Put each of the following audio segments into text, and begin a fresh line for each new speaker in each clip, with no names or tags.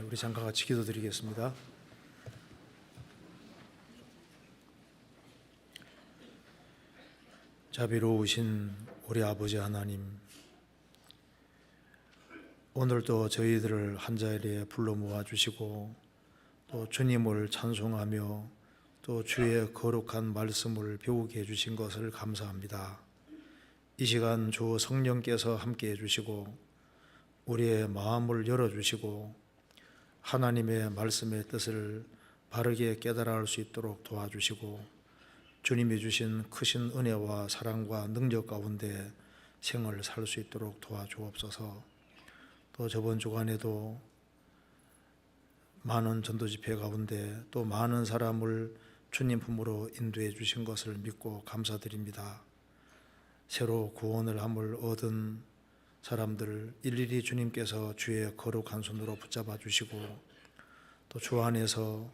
우리 잠깐 같이 기도드리겠습니다. 자비로우신 우리 아버지 하나님, 오늘도 저희들을 한 자리에 불러 모아주시고 또 주님을 찬송하며 또 주의 거룩한 말씀을 배우게 해주신 것을 감사합니다. 이 시간 주 성령께서 함께 해주시고 우리의 마음을 열어주시고 하나님의 말씀의 뜻을 바르게 깨달아 알 수 있도록 도와주시고 주님이 주신 크신 은혜와 사랑과 능력 가운데 생을 살 수 있도록 도와주옵소서. 또 저번 주간에도 많은 전도 집회 가운데 또 많은 사람을 주님 품으로 인도해 주신 것을 믿고 감사드립니다. 새로 구원을 함을 얻은 사람들 일일이 주님께서 주의 거룩한 손으로 붙잡아 주시고 또 주 안에서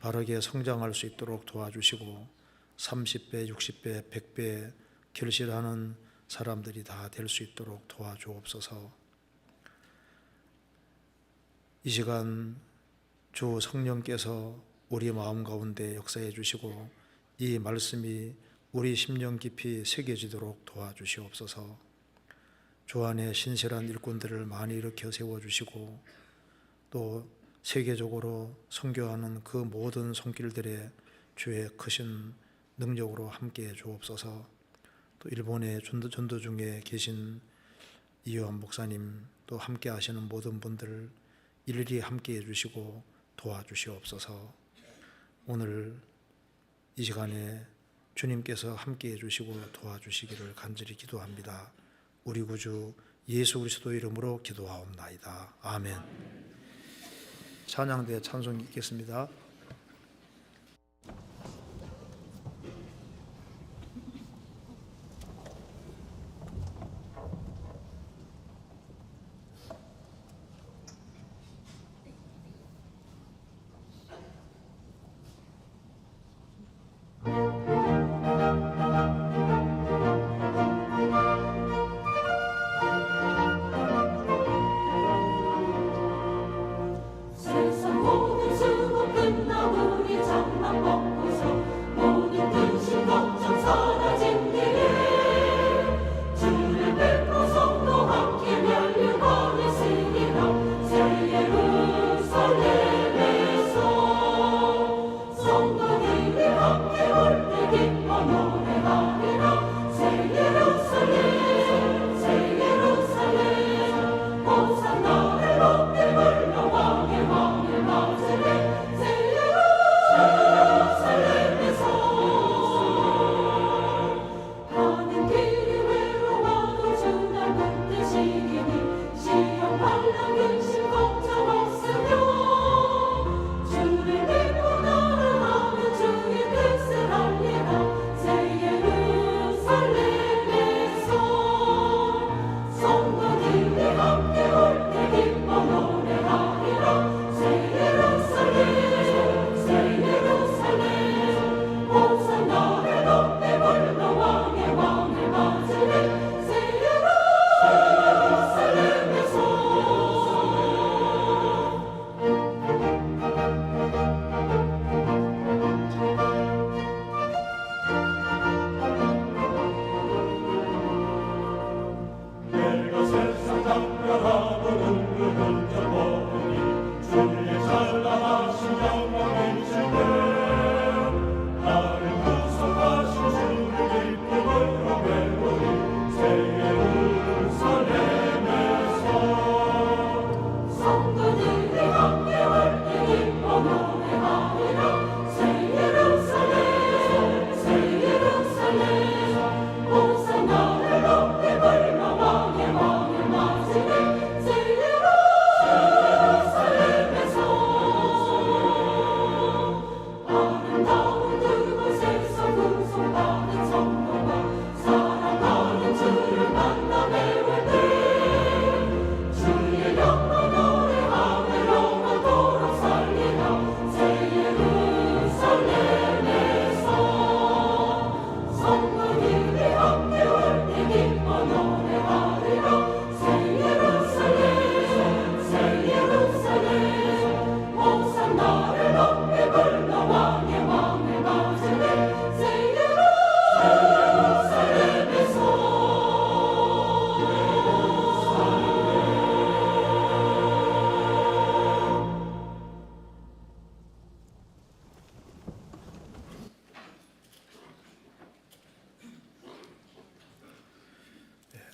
바르게 성장할 수 있도록 도와주시고 30배, 60배, 100배 결실하는 사람들이 다 될 수 있도록 도와주옵소서. 이 시간 주 성령께서 우리 마음 가운데 역사해 주시고 이 말씀이 우리 심령 깊이 새겨지도록 도와주시옵소서. 주 안에 신실한 일꾼들을 많이 일으켜 세워주시고 또 세계적으로 선교하는 그 모든 손길들에 주의 크신 능력으로 함께해 주옵소서. 또 일본의 전도 중에 계신 이요한 목사님 또 함께 하시는 모든 분들 일일이 함께해 주시고 도와주시옵소서. 오늘 이 시간에 주님께서 함께해 주시고 도와주시기를 간절히 기도합니다. 우리 구주 예수 그리스도 이름으로 기도하옵나이다. 아멘. 찬양대 찬송 읽겠습니다.
세상 모든 수고는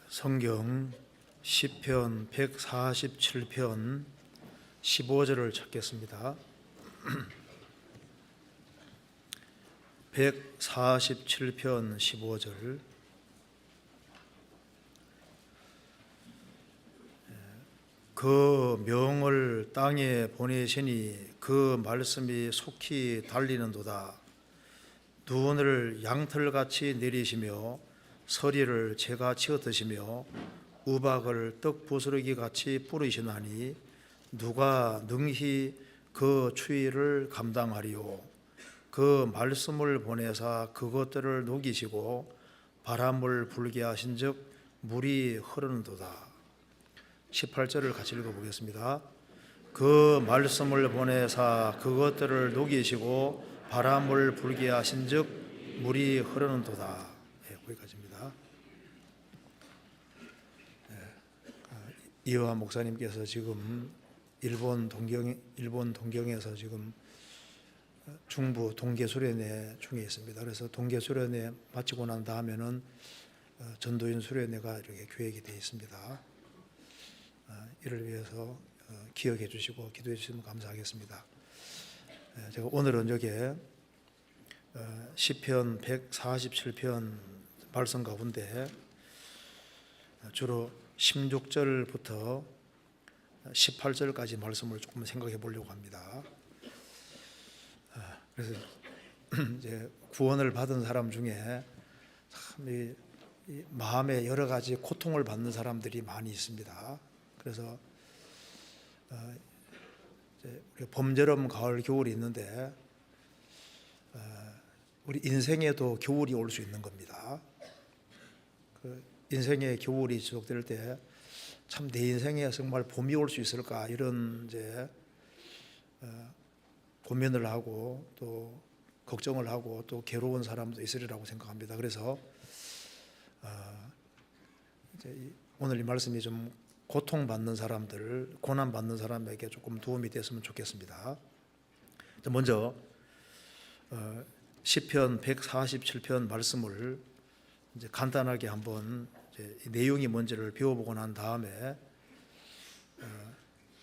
성경 시편 147편 15절을 찾겠습니다. 147편 15절. 그 명을 땅에 보내시니 그 말씀이 속히 달리는도다. 눈을 양털같이 내리시며 서리를 재같이 흩으시며 우박을 떡 부스러기 같이 뿌리시나니 누가 능히 그 추위를 감당하리요. 그 말씀을 보내사 그것들을 녹이시고 바람을 불게 하신즉 물이 흐르는도다. 18절을 같이 읽어보겠습니다. 그 말씀을 보내사 그것들을 녹이시고 바람을 불게 하신즉 물이 흐르는도다. 거기까지입니다. 이어한 목사님께서 지금 일본 동경에서 지금 중부 동계 수련회 중에 있습니다. 그래서 동계 수련회 마치고 난 다음에는 전도인 수련회가 이렇게 계획이 되어 있습니다. 이를 위해서 기억해 주시고 기도해 주시면 감사하겠습니다. 제가 오늘은 여기 시편 147편 말씀 가운데 주로 16절부터 18절까지 말씀을 조금 생각해 보려고 합니다. 그래서 이제 구원을 받은 사람 중에 참 이 마음에 여러 가지 고통을 받는 사람들이 많이 있습니다. 그래서 이제 봄, 여름, 가을, 겨울이 있는데 우리 인생에도 겨울이 올 수 있는 겁니다. 그 인생의 겨울이 지속될 때 참 내 인생에 정말 봄이 올 수 있을까 이런 이제 고민을 하고 또 걱정을 하고 또 괴로운 사람도 있으리라고 생각합니다. 그래서 이제 오늘 이 말씀이 좀 고통받는 사람들, 고난받는 사람에게 조금 도움이 됐으면 좋겠습니다. 먼저 시편 147편 말씀을 이제 간단하게 한번 이제 내용이 뭔지를 배워보고 난 다음에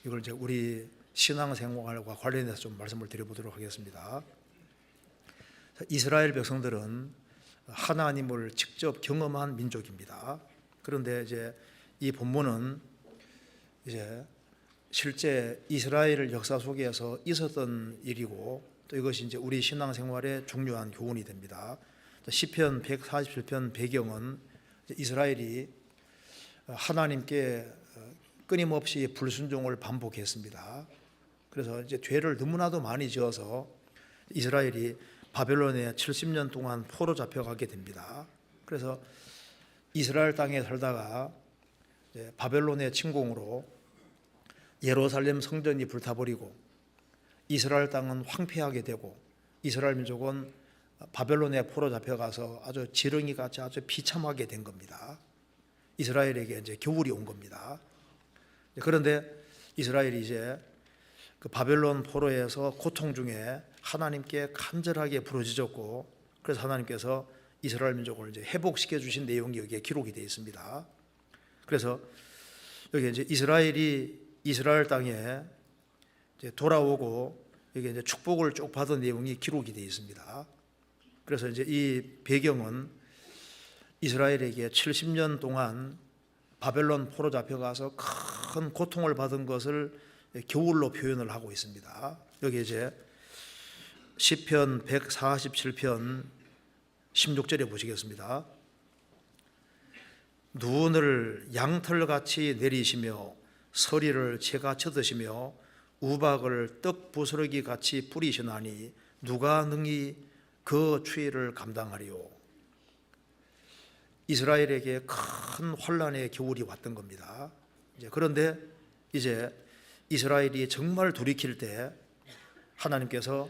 이걸 이제 우리 신앙생활과 관련해서 좀 말씀을 드려보도록 하겠습니다. 이스라엘 백성들은 하나님을 직접 경험한 민족입니다. 그런데 이제 이 본문은 이제 실제 이스라엘 역사 속에서 있었던 일이고 또 이것이 이제 우리 신앙생활에 중요한 교훈이 됩니다. 시편 147편 배경은 이스라엘이 하나님께 끊임없이 불순종을 반복했습니다. 그래서 이제 죄를 너무나도 많이 지어서 이스라엘이 바벨론에 70년 동안 포로 잡혀가게 됩니다. 그래서 이스라엘 땅에 살다가 바벨론의 침공으로 예루살렘 성전이 불타버리고 이스라엘 땅은 황폐하게 되고 이스라엘 민족은 바벨론에 포로 잡혀가서 아주 지렁이 같이 아주 비참하게 된 겁니다. 이스라엘에게 이제 겨울이 온 겁니다. 그런데 이스라엘이 이제 그 바벨론 포로에서 고통 중에 하나님께 간절하게 부르짖었고 그래서 하나님께서 이스라엘 민족을 이제 회복시켜 주신 내용이 여기에 기록이 되어 있습니다. 그래서 여기 이제 이스라엘이 이스라엘 땅에 이제 돌아오고 여기 이제 축복을 쭉 받은 내용이 기록이 되어 있습니다. 그래서 이제 이 배경은 이스라엘에게 70년 동안 바벨론 포로 잡혀가서 큰 고통을 받은 것을 겨울로 표현을 하고 있습니다. 여기 이제 시편 147편 16절에 보시겠습니다. 눈을 양털같이 내리시며 서리를 재같이 흩으시며 우박을 떡 부스러기 같이 뿌리시나니 누가 능히 그 추위를 감당하리요. 이스라엘에게 큰 환난의 겨울이 왔던 겁니다. 그런데 이제 이스라엘이 정말 돌이킬 때 하나님께서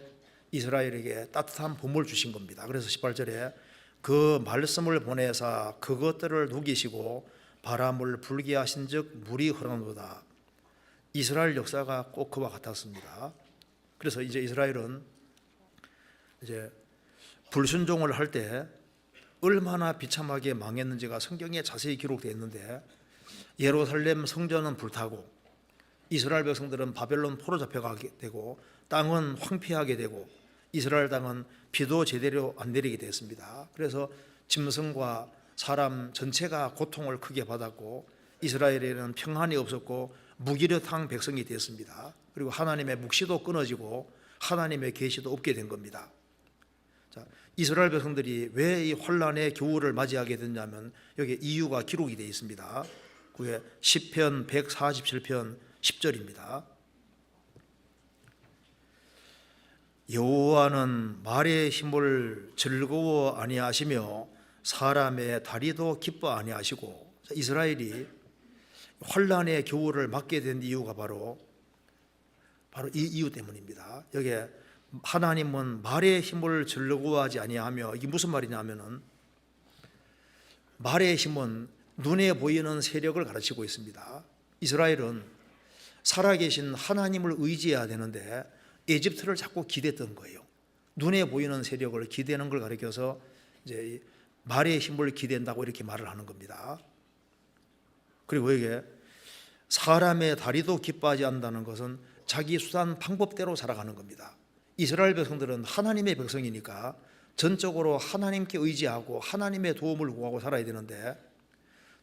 이스라엘에게 따뜻한 봄을 주신 겁니다. 그래서 18절에 그 말씀을 보내사 그것들을 녹이시고 바람을 불게 하신즉 물이 흐르는도다. 이스라엘 역사가 꼭 그와 같았습니다. 그래서 이제 이스라엘은 이제 불순종을 할 때 얼마나 비참하게 망했는지가 성경에 자세히 기록되어 있는데, 예루살렘 성전은 불타고 이스라엘 백성들은 바벨론 포로 잡혀가게 되고 땅은 황폐하게 되고 이스라엘 땅은 비도 제대로 안 내리게 됐습니다. 그래서 짐승과 사람 전체가 고통을 크게 받았고 이스라엘에는 평안이 없었고 무기력한 백성이 됐습니다. 그리고 하나님의 묵시도 끊어지고 하나님의 계시도 없게 된 겁니다. 자, 이스라엘 백성들이 왜 이 환란의 겨울을 맞이하게 됐냐면 여기 이유가 기록이 되어 있습니다. 그게 시편 147편 10절입니다. 여호와는 말의 힘을 즐거워 아니하시며 사람의 다리도 기뻐 아니하시고, 이스라엘이 환란의 겨울을 맞게 된 이유가 바로 이 이유 때문입니다. 여기에 하나님은 말의 힘을 즐거워하지 아니하며, 이게 무슨 말이냐면은 말의 힘은 눈에 보이는 세력을 가르치고 있습니다. 이스라엘은 살아계신 하나님을 의지해야 되는데 에집트를 자꾸 기댔던 거예요. 눈에 보이는 세력을 기대는 걸 가리켜서 이제 말의 힘을 기댄다고 이렇게 말을 하는 겁니다. 그리고 이게 사람의 다리도 기뻐하지 않는다는 것은 자기 수단 방법대로 살아가는 겁니다. 이스라엘 백성들은 하나님의 백성이니까 전적으로 하나님께 의지하고 하나님의 도움을 구하고 살아야 되는데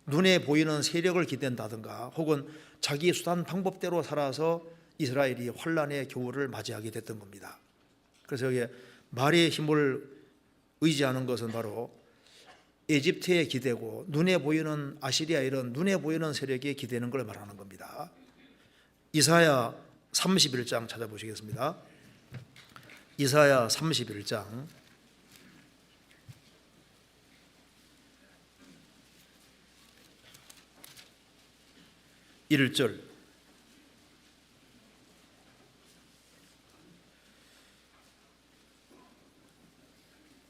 눈에 보이는 세력을 기댄다든가 혹은 자기 수단 방법대로 살아서 이스라엘이 환란의 겨울을 맞이하게 됐던 겁니다. 그래서 여기 말의 힘을 의지하는 것은 바로 에집트에 기대고 눈에 보이는 아시리아 이런 눈에 보이는 세력에 기대는 걸 말하는 겁니다. 이사야 31장 찾아보시겠습니다. 이사야 31장 1절.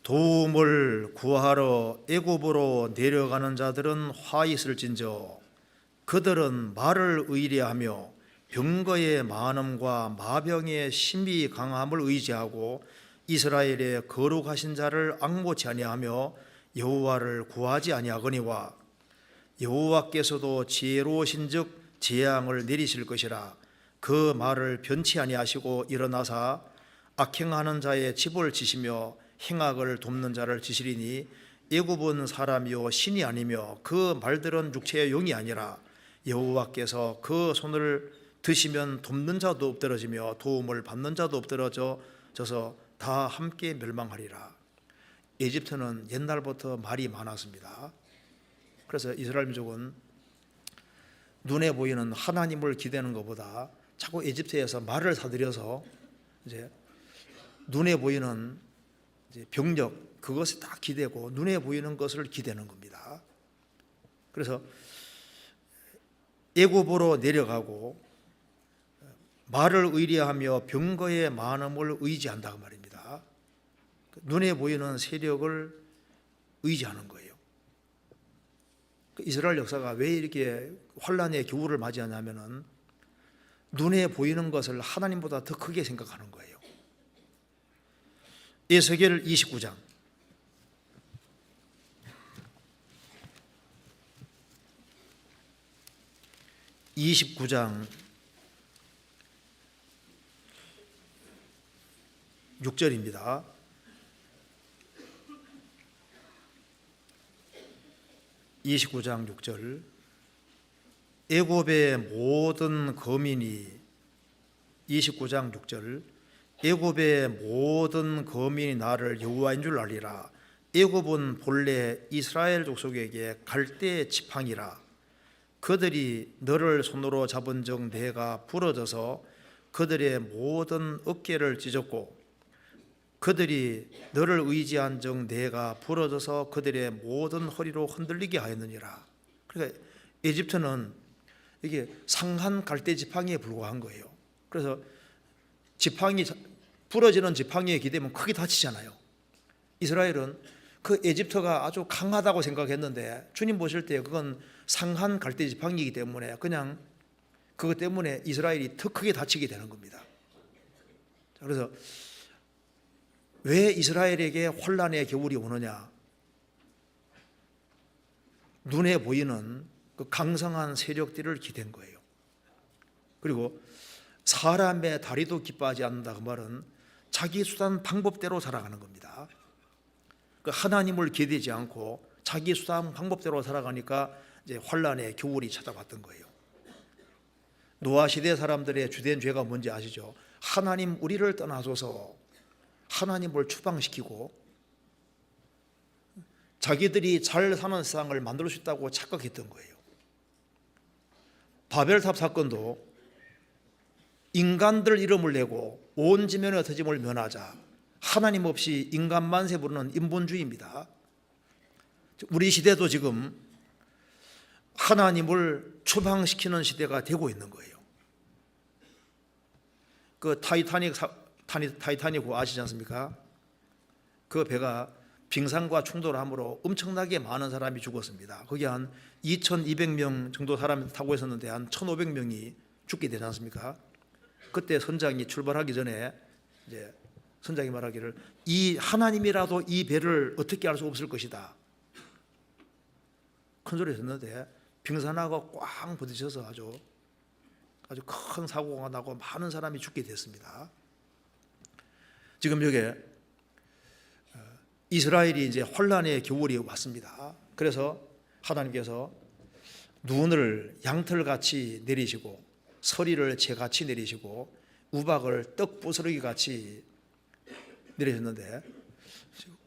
도움을 구하러 애굽으로 내려가는 자들은 화 있을진저 그들은 말을 의뢰하며 병거의 많음과 마병의 심히 강함을 의지하고 이스라엘의 거룩하신 자를 앙모치 아니하며 여호와를 구하지 아니하거니와 여호와께서도 지혜로우신즉 재앙을 내리실 것이라. 그 말을 변치 아니하시고 일어나사 악행하는 자의 집을 치시며 행악을 돕는 자를 치시리니 애굽은 사람이요 신이 아니며 그 말들은 육체의 영이 아니라 여호와께서 그 손을 드시면 돕는 자도 엎드러지며 도움을 받는 자도 엎드러져서 다 함께 멸망하리라. 에집트는 옛날부터 말이 많았습니다. 그래서 이스라엘 민족은 눈에 보이는 하나님을 기대는 것보다 자꾸 에집트에서 말을 사들여서 이제 눈에 보이는 이제 병력 그것에 딱 기대고 눈에 보이는 것을 기대는 겁니다. 그래서 애굽으로 내려가고 말을 의뢰하며 병거의 많음을 의지한다고 말입니다. 눈에 보이는 세력을 의지하는 거예요. 이스라엘 역사가 왜 이렇게 환란의 겨울을 맞이하냐면은 눈에 보이는 것을 하나님보다 더 크게 생각하는 거예요. 에스겔 29장 6절입니다. (29장 6절) 애굽의 모든 거민이 29장 6절 애굽의 모든 거민이 나를 여호와인 줄 알리라. 애굽은 본래 이스라엘 족속에게 갈대 지팡이라. 그들이 너를 손으로 잡은 적 내가 부러져서 그들의 모든 어깨를 찢었고 그들이 너를 의지한 적 내가 부러져서 그들의 모든 허리로 흔들리게 하였느니라. 그러니까 에집트는 이게 상한 갈대 지팡이에 불과한 거예요. 그래서 지팡이 부러지는 지팡이에 기대면 크게 다치잖아요. 이스라엘은 그 에집트가 아주 강하다고 생각했는데 주님 보실 때 그건 상한 갈대 지팡이이기 때문에 그냥 그것 때문에 이스라엘이 더 크게 다치게 되는 겁니다. 그래서 왜 이스라엘에게 환란의 겨울이 오느냐? 눈에 보이는 그 강성한 세력들을 기댄 거예요. 그리고 사람의 다리도 기뻐하지 않는다 그 말은 자기 수단 방법대로 살아가는 겁니다. 그 하나님을 기대지 않고 자기 수단 방법대로 살아가니까 이제 환란의 겨울이 찾아왔던 거예요. 노아 시대 사람들의 주된 죄가 뭔지 아시죠? 하나님 우리를 떠나소서 하나님을 추방시키고 자기들이 잘 사는 세상을 만들 수 있다고 착각했던 거예요. 바벨탑 사건도 인간들 이름을 내고 온 지면의 터짐을 면하자, 하나님 없이 인간 만세 부르는 인본주의입니다. 우리 시대도 지금 하나님을 추방시키는 시대가 되고 있는 거예요. 그 타이타닉 아시지 않습니까? 그 배가 빙산과 충돌함으로 엄청나게 많은 사람이 죽었습니다. 거기 한 2,200명 정도 사람이 타고 있었는데 한 1,500명이 죽게 되지 않습니까? 그때 선장이 출발하기 전에 이제 선장이 말하기를 이 하나님이라도 이 배를 어떻게 할 수 없을 것이다. 큰 소리 했는데 빙산하고 꽝 부딪혀서 아주 큰 사고가 나고 많은 사람이 죽게 됐습니다. 지금 여기에 이스라엘이 이제 혼란의 겨울이 왔습니다. 그래서 하나님께서 눈을 양털같이 내리시고 서리를 재같이 내리시고 우박을 떡 부스러기 같이 내리셨는데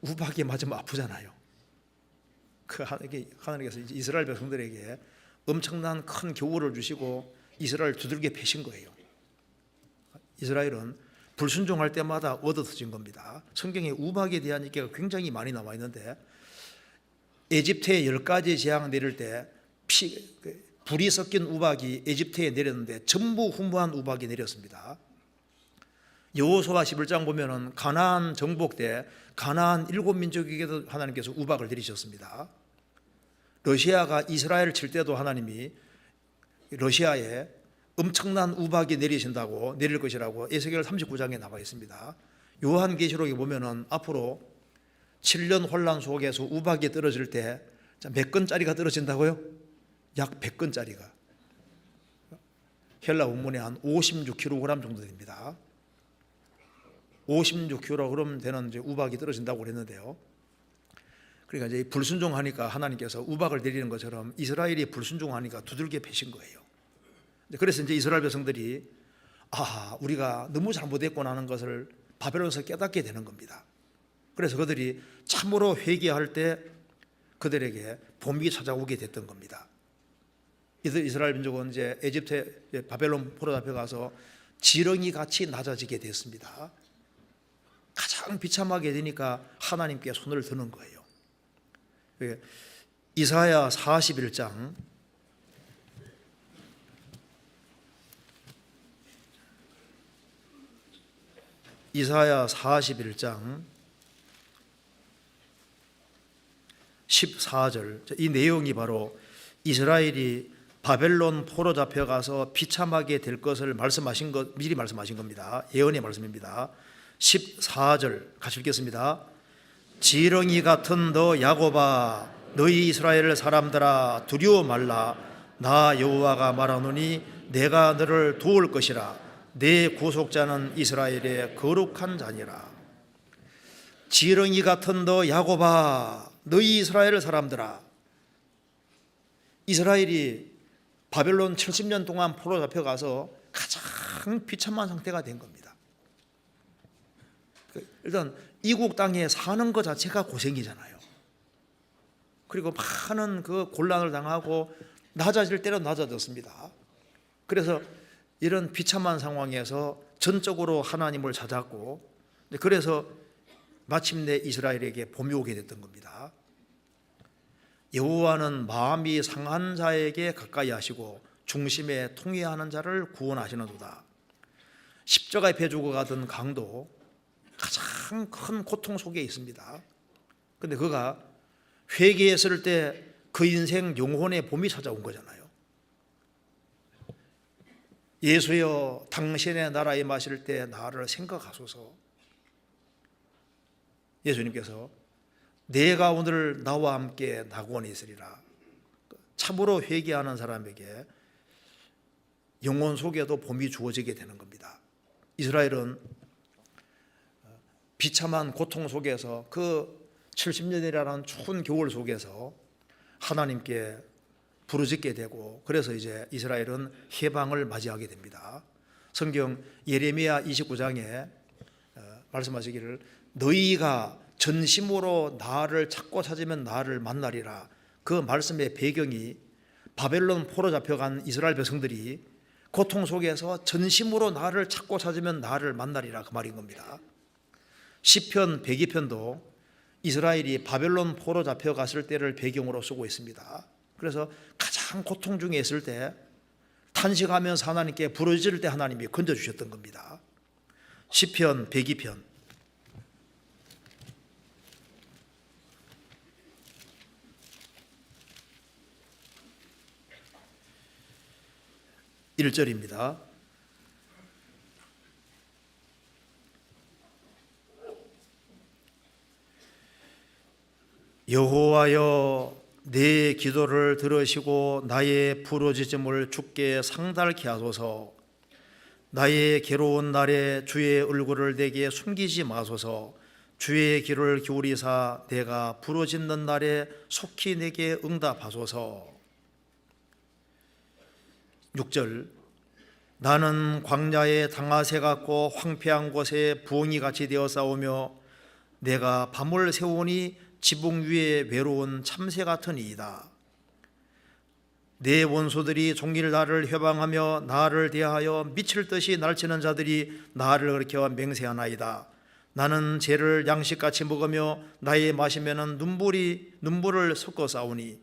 우박이 맞으면 아프잖아요. 그 하나님께서 이스라엘 백성들에게 엄청난 큰 겨울을 주시고 이스라엘 두들겨 패신 거예요. 이스라엘은 불순종할 때마다 얻어터진 겁니다. 성경에 우박에 대한 얘기가 굉장히 많이 나와 있는데 에집트에 10가지 재앙 내릴 때 불이 섞인 우박이 에집트에 내렸는데 전부 훈무한 우박이 내렸습니다. 여호수아 11장 보면은 가나안 정복 때 가나안 7민족에게도 하나님께서 우박을 내리셨습니다. 러시아가 이스라엘을 칠 때도 하나님이 러시아에 엄청난 우박이 내릴 것이라고 에스겔 39장에 나와 있습니다. 요한계시록에 보면은 앞으로 7년 혼란 속에서 우박이 떨어질 때 몇 건짜리가 떨어진다고요? 약 100건짜리가. 헬라 원문에 한 56kg 정도 됩니다. 56kg 되는 이제 우박이 떨어진다고 그랬는데요. 그러니까 이제 불순종하니까 하나님께서 우박을 내리는 것처럼 이스라엘이 불순종하니까 두들겨 패신 거예요. 그래서 이제 이스라엘 백성들이 우리가 너무 잘못했구나 하는 것을 바벨론에서 깨닫게 되는 겁니다. 그래서 그들이 참으로 회개할 때 그들에게 봄이 찾아오게 됐던 겁니다. 이스라엘 민족은 이제 에집트 바벨론 포로 잡혀가서 지렁이 같이 낮아지게 됐습니다. 가장 비참하게 되니까 하나님께 손을 드는 거예요. 이사야 41장 이사야 41장 14절, 이 내용이 바로 이스라엘이 바벨론 포로 잡혀가서 비참하게 될 것을 미리 말씀하신 겁니다. 예언의 말씀입니다. 14절 같이 읽겠습니다. 지렁이 같은 너 야곱아, 너희 이스라엘 사람들아 두려워 말라. 나 여호와가 말하노니 내가 너를 도울 것이라. 내 구속자는 이스라엘의 거룩한 자니라. 지렁이 같은 너 야곱아, 너희 이스라엘 사람들아. 이스라엘이 바벨론 70년 동안 포로 잡혀가서 가장 비참한 상태가 된 겁니다. 일단 이국 땅에 사는 것 자체가 고생이잖아요. 그리고 많은 그 곤란을 당하고 낮아질 때로 낮아졌습니다. 그래서 이런 비참한 상황에서 전적으로 하나님을 찾았고, 그래서 마침내 이스라엘에게 봄이 오게 됐던 겁니다. 여호와는 마음이 상한 자에게 가까이 하시고 중심에 통회하는 자를 구원하시는도다. 십자가에 배 죽어가던 강도 가장 큰 고통 속에 있습니다. 그런데 그가 회개했을 때 그 인생 영혼의 봄이 찾아온 거잖아요. 예수여 당신의 나라에 마실 때 나를 생각하소서. 예수님께서 내가 오늘 나와 함께 낙원에 있으리라. 참으로 회개하는 사람에게 영혼 속에도 봄이 주어지게 되는 겁니다. 이스라엘은 비참한 고통 속에서 그 70년이라는 추운 겨울 속에서 하나님께 부르짖게 되고, 그래서 이제 이스라엘은 해방을 맞이하게 됩니다. 성경 예레미야 29장에 말씀하시기를 너희가 전심으로 나를 찾고 찾으면 나를 만나리라. 그 말씀의 배경이 바벨론 포로 잡혀간 이스라엘 백성들이 고통 속에서 전심으로 나를 찾고 찾으면 나를 만나리라, 그 말인 겁니다. 시편 102편도 이스라엘이 바벨론 포로 잡혀갔을 때를 배경으로 쓰고 있습니다. 그래서 가장 고통 중에 있을 때 탄식하면서 하나님께 부르짖을 때 하나님이 건져주셨던 겁니다. 시편 102편 1절입니다. 여호와여 내 기도를 들으시고 나의 부르짖음을 주께 상달케 하소서. 나의 괴로운 날에 주의 얼굴을 내게 숨기지 마소서. 주의 귀를 기울이사 내가 부르짖는 날에 속히 내게 응답하소서. 6절 나는 광야에 당아새 같고 황폐한 곳에 부엉이같이 되어 싸우며 내가 밤을 새우니 지붕 위에 외로운 참새 같으니이다. 내 원수들이 종일 나를 회방하며 나를 대하여 미칠 듯이 날치는 자들이 나를 가리켜 맹세하나이다. 나는 죄를 양식같이 먹으며 나의 마시면은 눈물을 섞어 싸우니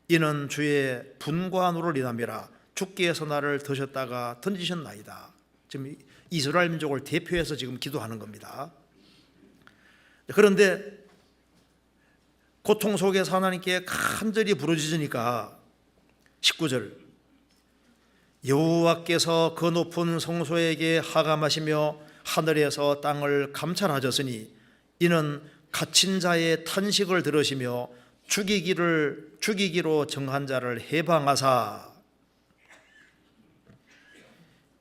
이는 주의 분과 노를이남이라. 주께서 나를 드셨다가 던지셨나이다. 지금 이스라엘 민족을 대표해서 지금 기도하는 겁니다. 그런데 고통 속에서 하나님께 간절히 부르짖으니까 19절 여호와께서 그 높은 성소에게 하감하시며 하늘에서 땅을 감찰하셨으니 이는 갇힌 자의 탄식을 들으시며 죽이기로 정한 자를 해방하사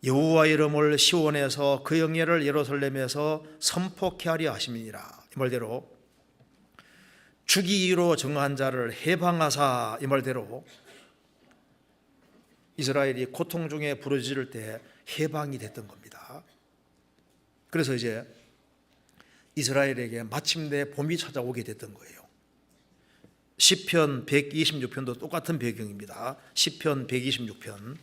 여호와 이름을 시온에서 그 영예를 예루살렘에서 선포케 하려 하심이니라. 이 말대로 죽이기로 정한 자를 해방하사, 이 말대로 이스라엘이 고통 중에 부르짖을 때 해방이 됐던 겁니다. 그래서 이제 이스라엘에게 마침내 봄이 찾아오게 됐던 거예요. 시편 126편도 똑같은 배경입니다. 시편 126편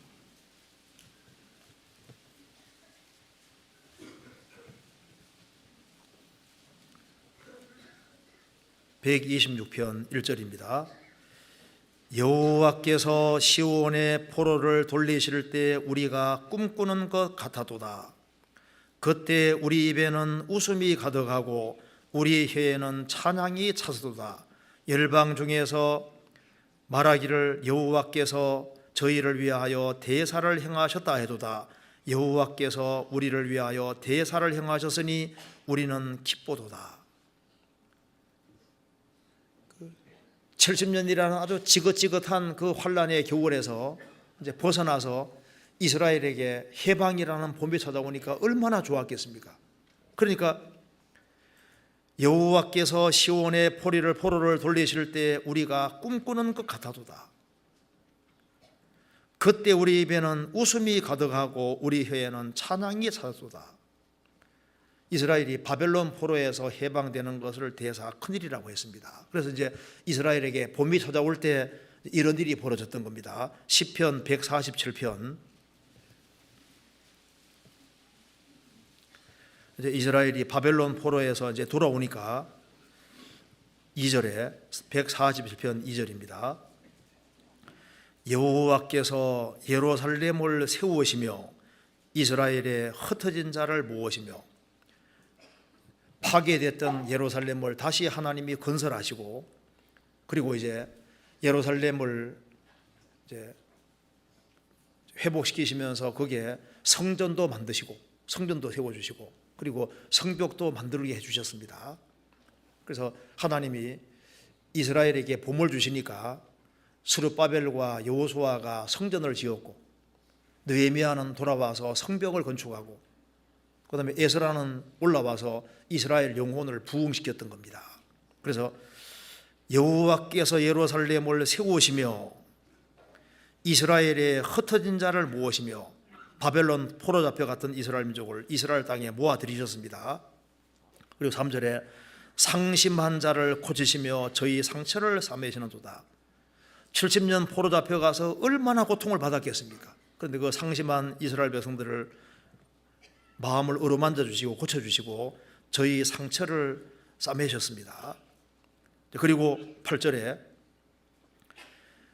126편 1절입니다. 여호와께서 시온의 포로를 돌리실 때 우리가 꿈꾸는 것 같아도다. 그때 우리 입에는 웃음이 가득하고 우리 혀에는 찬양이 차서도다. 열방 중에서 말하기를 여호와께서 저희를 위하여 대사를 행하셨다 해도다. 여호와께서 우리를 위하여 대사를 행하셨으니 우리는 기쁘도다. 70년이라는 아주 지긋지긋한 그 환란의 겨울에서 이제 벗어나서 이스라엘에게 해방이라는 봄이 찾아오니까 얼마나 좋았겠습니까? 그러니까 여호와께서 시온의 포로를 돌리실 때 우리가 꿈꾸는 것 같아도다. 그때 우리 입에는 웃음이 가득하고 우리 혀에는 찬양이 차도다. 이스라엘이 바벨론 포로에서 해방되는 것을 대사 큰일이라고 했습니다. 그래서 이제 이스라엘에게 봄이 찾아올 때 이런 일이 벌어졌던 겁니다. 시편 147편 이제 이스라엘이 바벨론 포로에서 이제 돌아오니까 2절에 147편 2절입니다. 여호와께서 예루살렘을 세우시며 이스라엘의 흩어진 자를 모으시며 파괴됐던 예루살렘을 다시 하나님이 건설하시고 그리고 이제 예루살렘을 이제 회복시키시면서 거기에 성전도 만드시고 성전도 세워주시고 그리고 성벽도 만들게 해주셨습니다. 그래서 하나님이 이스라엘에게 봄을 주시니까 스룹바벨과 여호수아가 성전을 지었고 느헤미야는 돌아와서 성벽을 건축하고 그다음에 에스라는 올라와서 이스라엘 영혼을 부흥시켰던 겁니다. 그래서 여호와께서 예루살렘을 세우시며 이스라엘의 흩어진 자를 모으시며 바벨론 포로 잡혀갔던 이스라엘 민족을 이스라엘 땅에 모아들이셨습니다. 그리고 3절에 상심한 자를 고치시며 저희 상처를 싸매시는도다. 70년 포로 잡혀가서 얼마나 고통을 받았겠습니까? 그런데 그 상심한 이스라엘 백성들을 마음을 어루만져 주시고 고쳐주시고 저희 상처를 싸매셨습니다. 그리고 8절에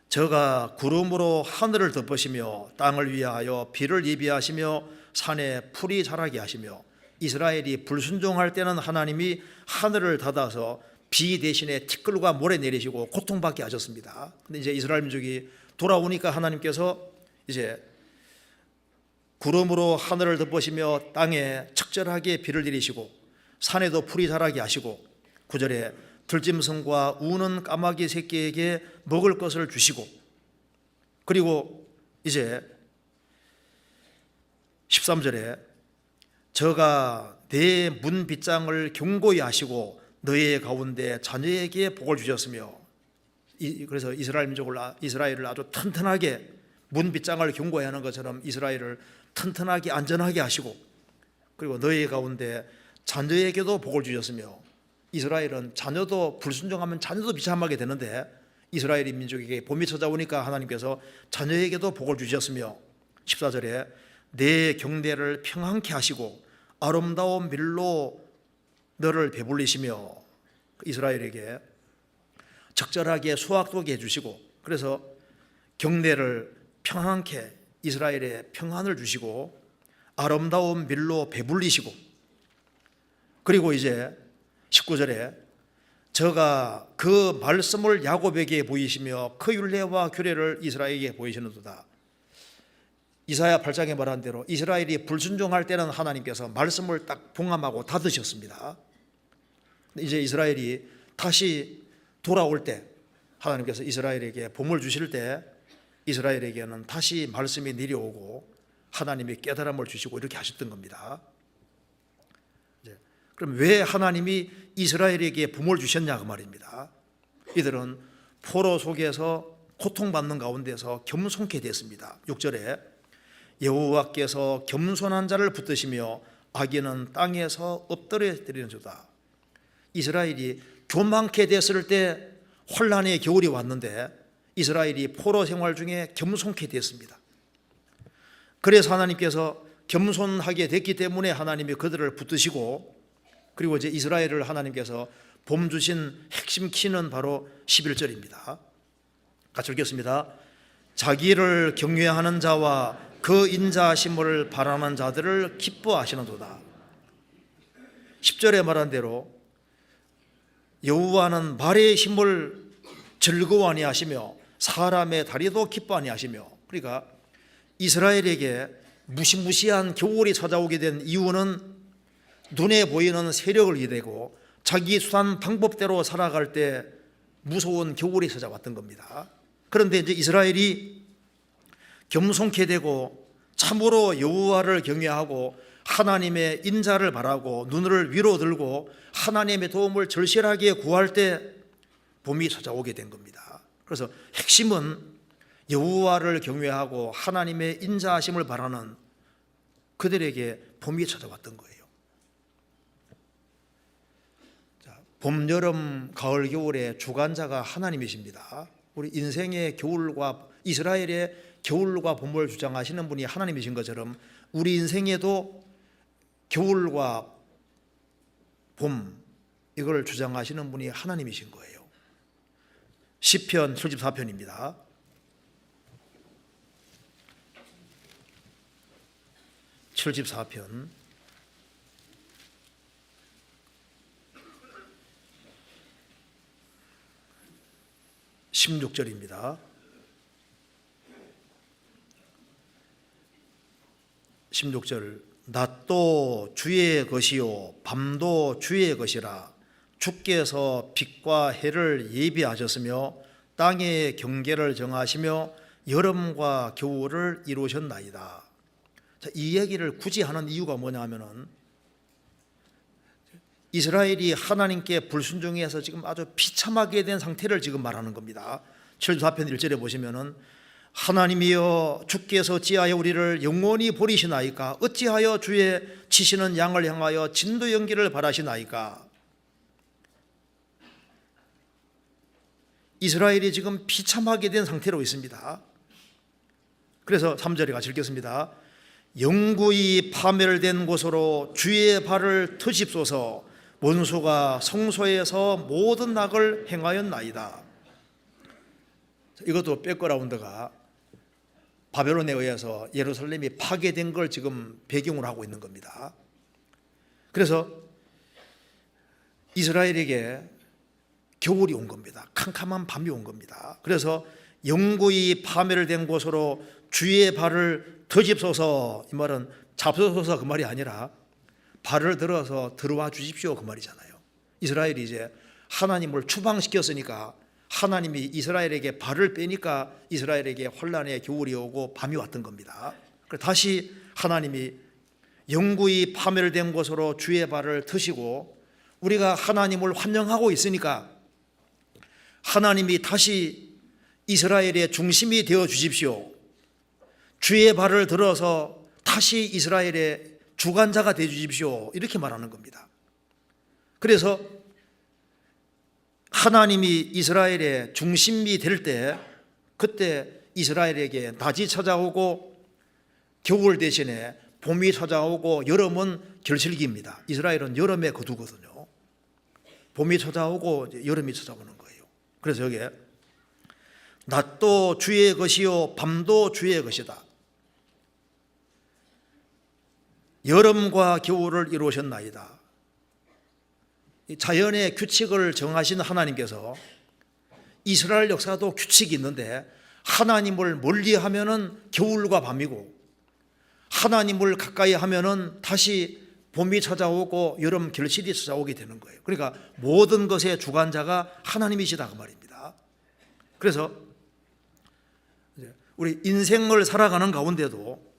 저가 구름으로 하늘을 덮으시며 땅을 위하여 비를 예비하시며 산에 풀이 자라게 하시며 이스라엘이 불순종할 때는 하나님이 하늘을 닫아서 비 대신에 티끌과 모래 내리시고 고통받게 하셨습니다. 근데 이제 이스라엘 민족이 돌아오니까 하나님께서 이제 구름으로 하늘을 덮으시며 땅에 적절하게 비를 내리시고 산에도 풀이 자라게 하시고 9절에 들짐승과 우는 까마귀 새끼에게 먹을 것을 주시고 그리고 이제 13절에 저가 내 문 빗장을 견고히 하시고 너의 가운데 자녀에게 복을 주셨으며 그래서 이스라엘을 아주 튼튼하게 문 빗장을 견고히 하는 것처럼 이스라엘을 튼튼하게 안전하게 하시고 그리고 너의 가운데 자녀에게도 복을 주셨으며 이스라엘은 자녀도 불순종하면 자녀도 비참하게 되는데 이스라엘의 민족에게 봄이 찾아오니까 하나님께서 자녀에게도 복을 주셨으며 14절에 내 경대를 평안케 하시고 아름다운 밀로 너를 배불리시며 이스라엘에게 적절하게 수확도게 해주시고 그래서 경대를 평안케 이스라엘에 평안을 주시고 아름다운 밀로 배불리시고 그리고 이제 19절에 저가 그 말씀을 야곱에게 보이시며 그 율례와 규례를 이스라엘에게 보이시는도다. 이사야 8장에 말한 대로 이스라엘이 불순종할 때는 하나님께서 말씀을 딱 봉함하고 닫으셨습니다. 이제 이스라엘이 다시 돌아올 때 하나님께서 이스라엘에게 봄을 주실 때 이스라엘에게는 다시 말씀이 내려오고 하나님이 깨달음을 주시고 이렇게 하셨던 겁니다. 그럼 왜 하나님이 이스라엘에게 봄을 주셨냐 그 말입니다. 이들은 포로 속에서 고통받는 가운데서 겸손케 됐습니다. 6절에 여호와께서 겸손한 자를 붙드시며 악인은 땅에서 엎드려뜨리는 자다. 이스라엘이 교만케 됐을 때 혼란의 겨울이 왔는데 이스라엘이 포로 생활 중에 겸손케 됐습니다. 그래서 하나님께서 겸손하게 됐기 때문에 하나님이 그들을 붙드시고 그리고 이제 이스라엘을 하나님께서 봄 주신 핵심 키는 바로 11절입니다. 같이 읽겠습니다. 자기를 경외하는 자와 그 인자하심을 바라는 자들을 기뻐하시는도다. 10절에 말한 대로 여호와는 말의 힘을 즐거워하니 하시며 사람의 다리도 기뻐하니 하시며 그러니까 이스라엘에게 무시무시한 겨울이 찾아오게 된 이유는 눈에 보이는 세력을 이대고 자기 수단 방법대로 살아갈 때 무서운 겨울이 찾아왔던 겁니다. 그런데 이제 이스라엘이 겸손케 되고 참으로 여호와를 경외하고 하나님의 인자를 바라고 눈을 위로 들고 하나님의 도움을 절실하게 구할 때 봄이 찾아오게 된 겁니다. 그래서 핵심은 여호와를 경외하고 하나님의 인자하심을 바라는 그들에게 봄이 찾아왔던 거예요. 봄, 여름, 가을, 겨울의 주관자가 하나님이십니다. 우리 인생의 겨울과 이스라엘의 겨울과 봄을 주장하시는 분이 하나님이신 것처럼 우리 인생에도 겨울과 봄 이걸 주장하시는 분이 하나님이신 거예요. 시편 74편입니다. (74편) 16절입니다. 16절 낮도 주의 것이요 밤도 주의 것이라 주께서 빛과 해를 예비하셨으며 땅의 경계를 정하시며 여름과 겨울을 이루셨나이다. 자, 이 얘기를 굳이 하는 이유가 뭐냐 하면은 이스라엘이 하나님께 불순종해서 지금 아주 비참하게 된 상태를 지금 말하는 겁니다. 7편 1절에 보시면은 하나님이여 주께서 어찌하여 우리를 영원히 버리시나이까? 어찌하여 주의 치시는 양을 향하여 진도 연기를 바라시나이까? 이스라엘이 지금 비참하게 된 상태로 있습니다. 그래서 3절에 같이 읽겠습니다. 영구히 파멸된 곳으로 주의 발을 트십소서. 원수가 성소에서 모든 낙을 행하였나이다. 이것도 백그라운드가 바벨론에 의해서 예루살렘이 파괴된 걸 지금 배경으로 하고 있는 겁니다. 그래서 이스라엘에게 겨울이 온 겁니다. 캄캄한 밤이 온 겁니다. 그래서 영구히 파멸된 곳으로 주의 발을 드집소서. 이 말은 잡소서 그 말이 아니라 발을 들어서 들어와 주십시오 그 말이잖아요. 이스라엘이 이제 하나님을 추방시켰으니까 하나님이 이스라엘에게 발을 빼니까 이스라엘에게 혼란의 겨울이 오고 밤이 왔던 겁니다. 다시 하나님이 영구히 파멸된 곳으로 주의 발을 드시고 우리가 하나님을 환영하고 있으니까 하나님이 다시 이스라엘의 중심이 되어 주십시오. 주의 발을 들어서 다시 이스라엘의 주관자가 되어 주십시오. 이렇게 말하는 겁니다. 그래서 하나님이 이스라엘의 중심이 될 때 그때 이스라엘에게 낮이 찾아오고 겨울 대신에 봄이 찾아오고 여름은 결실기입니다. 이스라엘은 여름에 거두거든요. 봄이 찾아오고 여름이 찾아오는 거예요. 그래서 여기에 낮도 주의 것이요 밤도 주의 것이다. 여름과 겨울을 이루셨나이다. 자연의 규칙을 정하신 하나님께서 이스라엘 역사도 규칙이 있는데 하나님을 멀리하면은 겨울과 밤이고 하나님을 가까이 하면은 다시 봄이 찾아오고 여름 결실이 찾아오게 되는 거예요. 그러니까 모든 것의 주관자가 하나님이시다 그 말입니다. 그래서 우리 인생을 살아가는 가운데도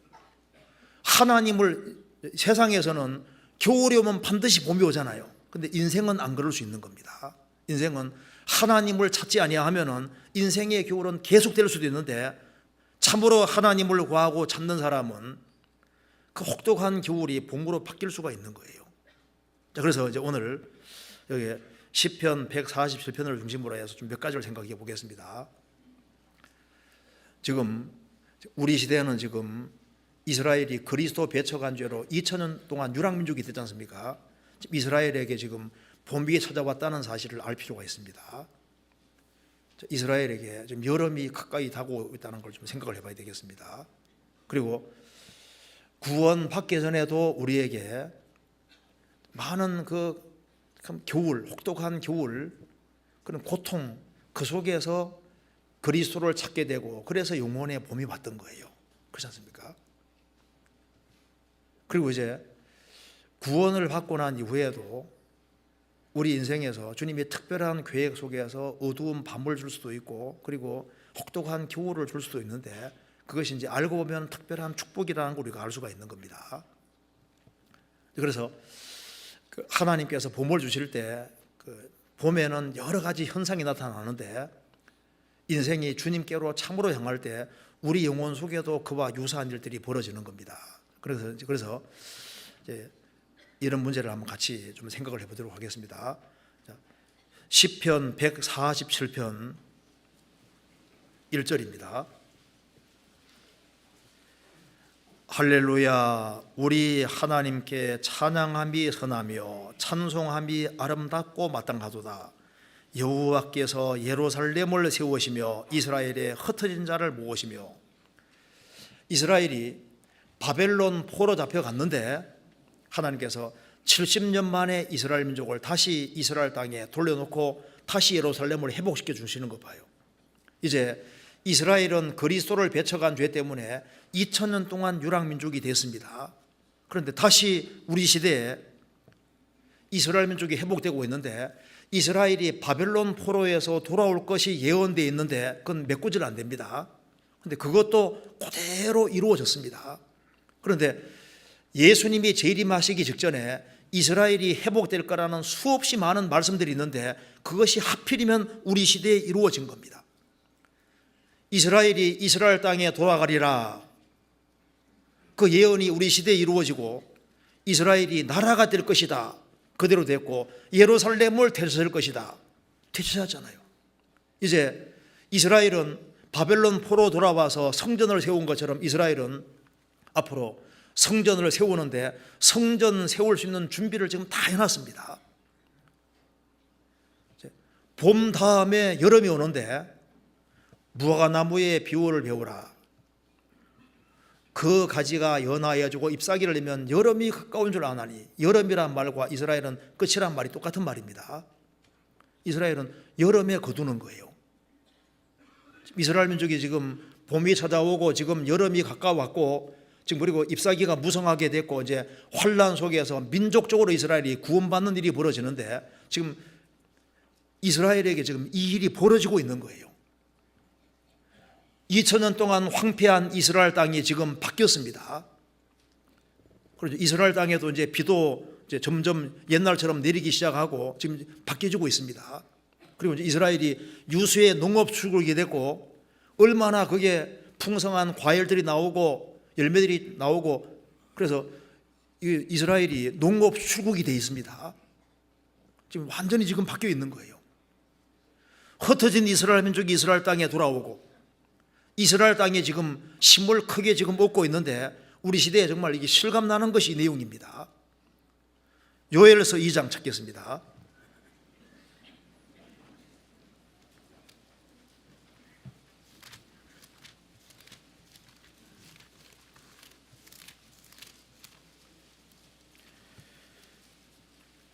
하나님을 세상에서는 겨울이 오면 반드시 봄이 오잖아요. 근데 인생은 안 그럴 수 있는 겁니다. 인생은 하나님을 찾지 아니하면은 인생의 겨울은 계속될 수도 있는데 참으로 하나님을 구하고 찾는 사람은 그 혹독한 겨울이 봄으로 바뀔 수가 있는 거예요. 자, 그래서 이제 오늘 여기 시편 147편을 중심으로 해서 좀 몇 가지를 생각해 보겠습니다. 지금 우리 시대는 지금 이스라엘이 그리스도 배척한 죄로 2000년 동안 유랑민족이 됐지 않습니까? 이스라엘에게 지금 봄이 찾아왔다는 사실을 알 필요가 있습니다. 이스라엘에게 지금 여름이 가까이 다가오고 있다는 걸 좀 생각을 해봐야 되겠습니다. 그리고 구원 받기 전에도 우리에게 많은 그 겨울, 혹독한 겨울, 그런 고통 그 속에서 그리스도를 찾게 되고 그래서 영혼의 봄이 왔던 거예요. 그렇지 않습니까? 그리고 이제 구원을 받고 난 이후에도 우리 인생에서 주님이 특별한 계획 속에서 어두운 밤을 줄 수도 있고 그리고 혹독한 겨울을 줄 수도 있는데 그것이 이제 알고 보면 특별한 축복이라는 걸 우리가 알 수가 있는 겁니다. 그래서 하나님께서 봄을 주실 때 봄에는 여러 가지 현상이 나타나는데 인생이 주님께로 참으로 향할 때 우리 영혼 속에도 그와 유사한 일들이 벌어지는 겁니다. 그래서 이제 이런 문제를 한번 같이 좀 생각을 해보도록 하겠습니다. 시편 147편 1절입니다. 할렐루야, 우리 하나님께 찬양함이 선하며 찬송함이 아름답고 마땅하도다. 여호와께서 예루살렘을 세우시며 이스라엘의 흩어진 자를 모으시며. 이스라엘이 바벨론 포로 잡혀갔는데 하나님께서 70년 만에 이스라엘 민족을 다시 이스라엘 땅에 돌려놓고 다시 예루살렘을 회복시켜 주시는 거 봐요. 이제 이스라엘은 그리스도를 배척한 죄 때문에 2000년 동안 유랑민족이 됐습니다. 그런데 다시 우리 시대에 이스라엘 민족이 회복되고 있는데 이스라엘이 바벨론 포로에서 돌아올 것이 예언되어 있는데 그건 메꾸질 안 됩니다. 그런데 그것도 그대로 이루어졌습니다. 그런데 예수님이 재림하시기 직전에 이스라엘이 회복될 거라는 수없이 많은 말씀들이 있는데 그것이 하필이면 우리 시대에 이루어진 겁니다. 이스라엘이 이스라엘 땅에 돌아가리라, 그 예언이 우리 시대에 이루어지고 이스라엘이 나라가 될 것이다, 그대로 됐고 예루살렘을 되찾을 것이다, 되찾았잖아요. 이제 이스라엘은 바벨론 포로 돌아와서 성전을 세운 것처럼 이스라엘은 앞으로 성전을 세우는데 성전 세울 수 있는 준비를 지금 다 해놨습니다. 봄 다음에 여름이 오는데 무화과나무의 비유를 배우라. 그 가지가 연하여지고 잎사귀를 내면 여름이 가까운 줄 아나니, 여름이란 말과 이스라엘은 끝이란 말이 똑같은 말입니다. 이스라엘은 여름에 거두는 거예요. 이스라엘 민족이 지금 봄이 찾아오고 지금 여름이 가까웠고 지금 그리고 잎사귀가 무성하게 됐고 이제 환란 속에서 민족적으로 이스라엘이 구원받는 일이 벌어지는데 지금 이스라엘에게 지금 이 일이 벌어지고 있는 거예요. 2000년 동안 황폐한 이스라엘 땅이 지금 바뀌었습니다. 그래서 이스라엘 땅에도 이제 비도 이제 점점 옛날처럼 내리기 시작하고 지금 바뀌어지고 있습니다. 그리고 이제 이스라엘이 유수의 농업 출국이 됐고 얼마나 그게 풍성한 과일들이 나오고 열매들이 나오고 그래서 이스라엘이 농업 출국이 되어 있습니다. 지금 완전히 지금 바뀌어 있는 거예요. 흩어진 이스라엘 민족이 이스라엘 땅에 돌아오고 이스라엘 땅에 지금 힘을 크게 지금 얻고 있는데 우리 시대에 정말 이게 실감나는 것이 이 내용입니다. 요엘서 2장 찾겠습니다.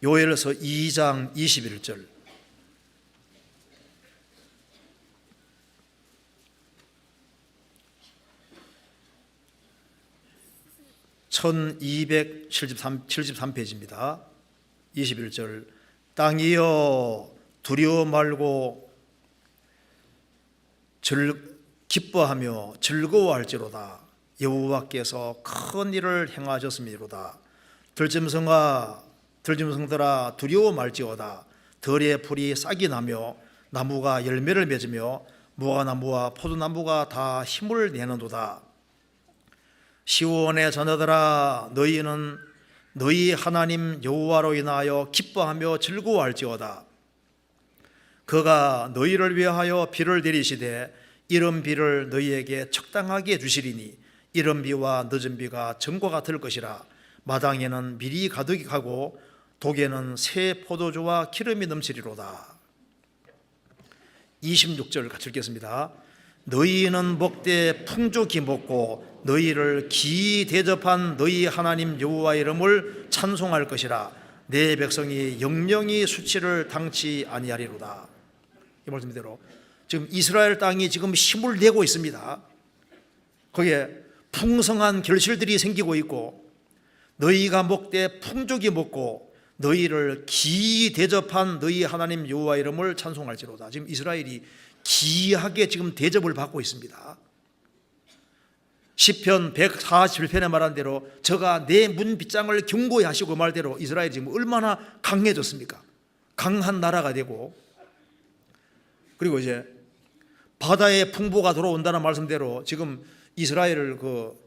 요엘서 2장 21절. (1273페이지입니다) 21절. 땅이여 두려워 말고 기뻐하며 즐거워할지로다. 여호와께서 큰 일을 행하셨음이로다. 들짐승들아 두려워 말지어다. 들의 풀이 싹이 나며 나무가 열매를 맺으며 무화과나무와 포도나무가 다 힘을 내는도다. 시온의 자녀들아 너희는 너희 하나님 여호와로 인하여 기뻐하며 즐거워할지어다. 그가 너희를 위하여 비를 내리시되 이른 비를 너희에게 적당하게 주시리니 이른 비와 늦은 비가 전과 같을 것이라. 마당에는 밀이 가득하고 독에는 새 포도주와 기름이 넘치리로다. 26절 같이 읽겠습니다. 너희는 먹되 풍족히 먹고 너희를 기이 대접한 너희 하나님 여호와의 이름을 찬송할 것이라. 내 백성이 영영이 수치를 당치 아니하리로다. 이 말씀대로 지금 이스라엘 땅이 지금 힘을 내고 있습니다. 거기에 풍성한 결실들이 생기고 있고 너희가 먹되 풍족히 먹고 너희를 기이 대접한 너희 하나님 여호와의 이름을 찬송할지로다. 지금 이스라엘이 기이하게 지금 대접을 받고 있습니다. 시편 147편에 말한 대로 저가 내 문빗장을 견고히 하시고 말대로 이스라엘이 지금 얼마나 강해졌습니까? 강한 나라가 되고 그리고 이제 바다의 풍부가 돌아온다는 말씀대로 지금 이스라엘을 그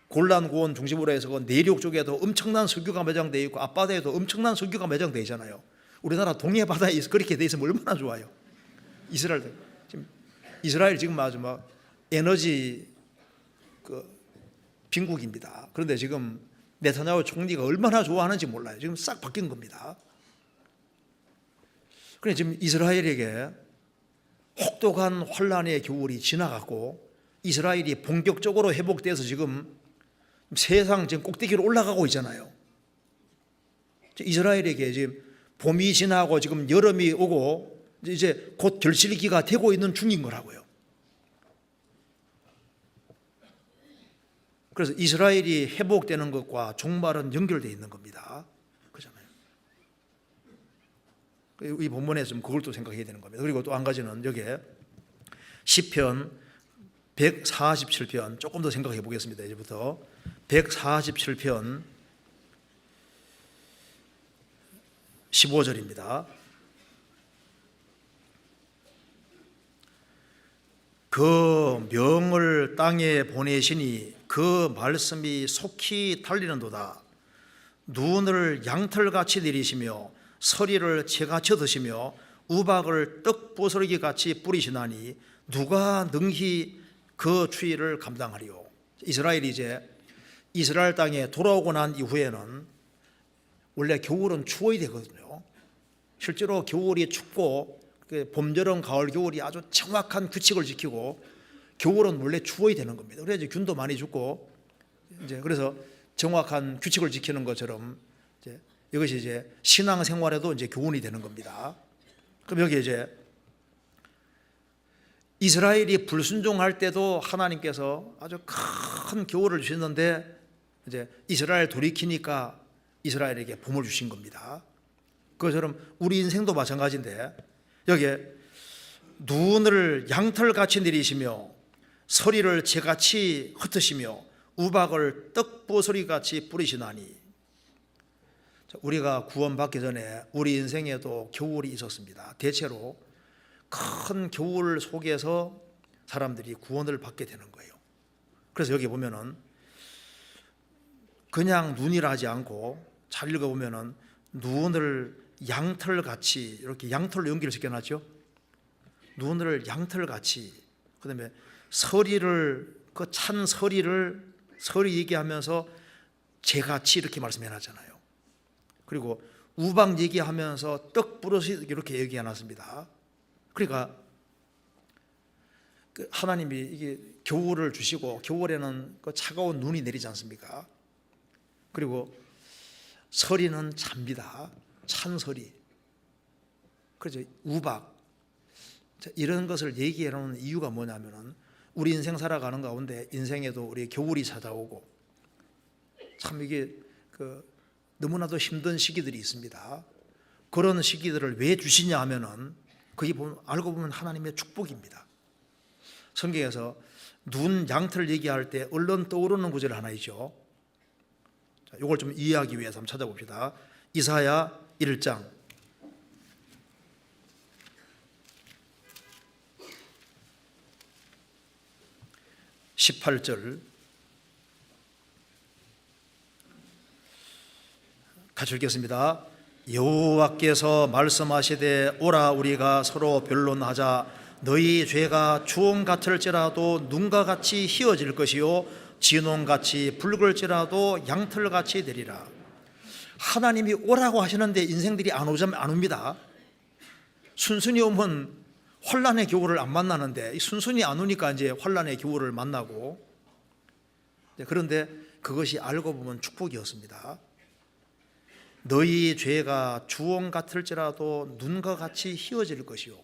골란 고원 중심으로 해서 그 내륙 쪽에도 엄청난 석유가 매장되어 있고 앞바다에도 엄청난 석유가 매장되어 있잖아요. 우리나라 동해 바다에 그렇게 돼 있으면 얼마나 좋아요. 이스라엘 지금 아주 막 에너지 빈국입니다. 그런데 지금 네타냐후 총리가 얼마나 좋아하는지 몰라요. 지금 싹 바뀐 겁니다. 그래 지금 이스라엘에게 혹독한 환란의 겨울이 지나갔고 이스라엘이 본격적으로 회복돼서 지금 세상 지금 꼭대기로 올라가고 있잖아요. 이스라엘에게 지금 봄이 지나고 지금 여름이 오고 이제 곧 결실기가 되고 있는 중인 거라고요. 그래서 이스라엘이 회복되는 것과 종말은 연결되어 있는 겁니다. 그렇잖아요. 이 본문에서 좀 그걸 또 생각해야 되는 겁니다. 그리고 또 한 가지는 여기에 시편 147편 조금 더 생각해 보겠습니다. 이제부터 147편 15절입니다. 그 명을 땅에 보내시니 그 말씀이 속히 달리는도다. 눈을 양털같이 내리시며 서리를 채같이 드시며 우박을 떡부스러기같이 뿌리시나니 누가 능히 그 추위를 감당하리요. 이스라엘이 이제 이스라엘 땅에 돌아오고 난 이후에는 원래 겨울은 추워야 되거든요. 실제로 겨울이 춥고 봄, 여름, 가을, 겨울이 아주 정확한 규칙을 지키고 겨울은 원래 추워야 되는 겁니다. 그래서 이제 균도 많이 죽고 이제 그래서 정확한 규칙을 지키는 것처럼 이제 이것이 이제 신앙생활에도 이제 교훈이 되는 겁니다. 그럼 여기 이제 이스라엘이 불순종할 때도 하나님께서 아주 큰 겨울을 주셨는데 이제 이스라엘 돌이키니까 이스라엘에게 봄을 주신 겁니다. 그것처럼 우리 인생도 마찬가지인데 여기에 눈을 양털같이 내리시며 서리를 채같이 흩으시며 우박을 떡부스러기같이 뿌리시나니 우리가 구원받기 전에 우리 인생에도 겨울이 있었습니다. 대체로 큰 겨울 속에서 사람들이 구원을 받게 되는 거예요. 그래서 여기 보면은 그냥 눈이라 하지 않고 잘 읽어보면은 눈을 양털같이 이렇게 양털로 연기를 시켜놨죠. 눈을 양털같이 그 다음에 서리를 그 찬 서리 얘기하면서 재같이 이렇게 말씀해놨잖아요. 그리고 우박 얘기하면서 떡 부러시 이렇게 얘기해놨습니다. 그러니까 하나님이 이게 겨울을 주시고 겨울에는 그 차가운 눈이 내리지 않습니까? 그리고 서리는 잡니다. 찬 서리. 그래서 우박 이런 것을 얘기해 놓은 이유가 뭐냐면은 우리 인생 살아가는 가운데 인생에도 우리 겨울이 찾아오고 참 이게 너무나도 힘든 시기들이 있습니다. 그런 시기들을 왜 주시냐 하면은 그게 알고 보면 하나님의 축복입니다. 성경에서 눈 양털 얘기할 때 얼른 떠오르는 구절 하나 있죠. 이걸 좀 이해하기 위해서 한번 찾아봅시다. 이사야 1장 18절 같이 읽겠습니다. 여호와께서 말씀하시되 오라 우리가 서로 변론하자. 너희 죄가 주홍 같을지라도 눈과 같이 희어질 것이요 진홍같이 붉을지라도 양털같이 되리라. 하나님이 오라고 하시는데 인생들이 안 옵니다. 순순히 오면 환란의 겨울을 안 만나는데 순순히 안 오니까 이제 환란의 겨울을 만나고, 그런데 그것이 알고 보면 축복이었습니다. 너희 죄가 주홍 같을지라도 눈과 같이 희어질 것이요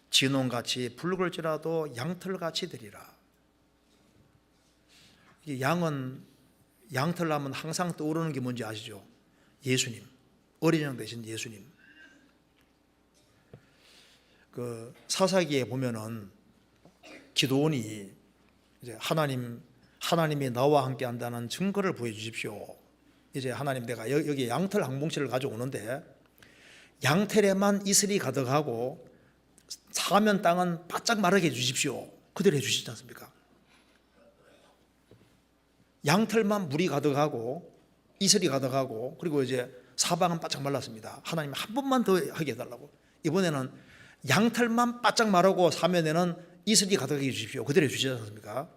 진홍같이 붉을지라도 양털같이 되리라. 양은 양털 하면 항상 떠오르는 게 뭔지 아시죠? 예수님, 어린 양 되신 예수님. 그 사사기에 보면은 기도원이 이제 하나님이 나와 함께 한다는 증거를 보여주십시오. 이제 하나님 내가 여기 양털 한 뭉치를 가져오는데 양털에만 이슬이 가득하고 사면 땅은 바짝 마르게 해주십시오. 그대로 해주시지 않습니까? 양털만 물이 가득하고 이슬이 가득하고 그리고 이제 사방은 바짝 말랐습니다. 하나님 한 번만 더 하게 해달라고. 이번에는 양털만 바짝 마르고 사면에는 이슬이 가득하게 해주십시오. 그대로 해주시지 않습니까?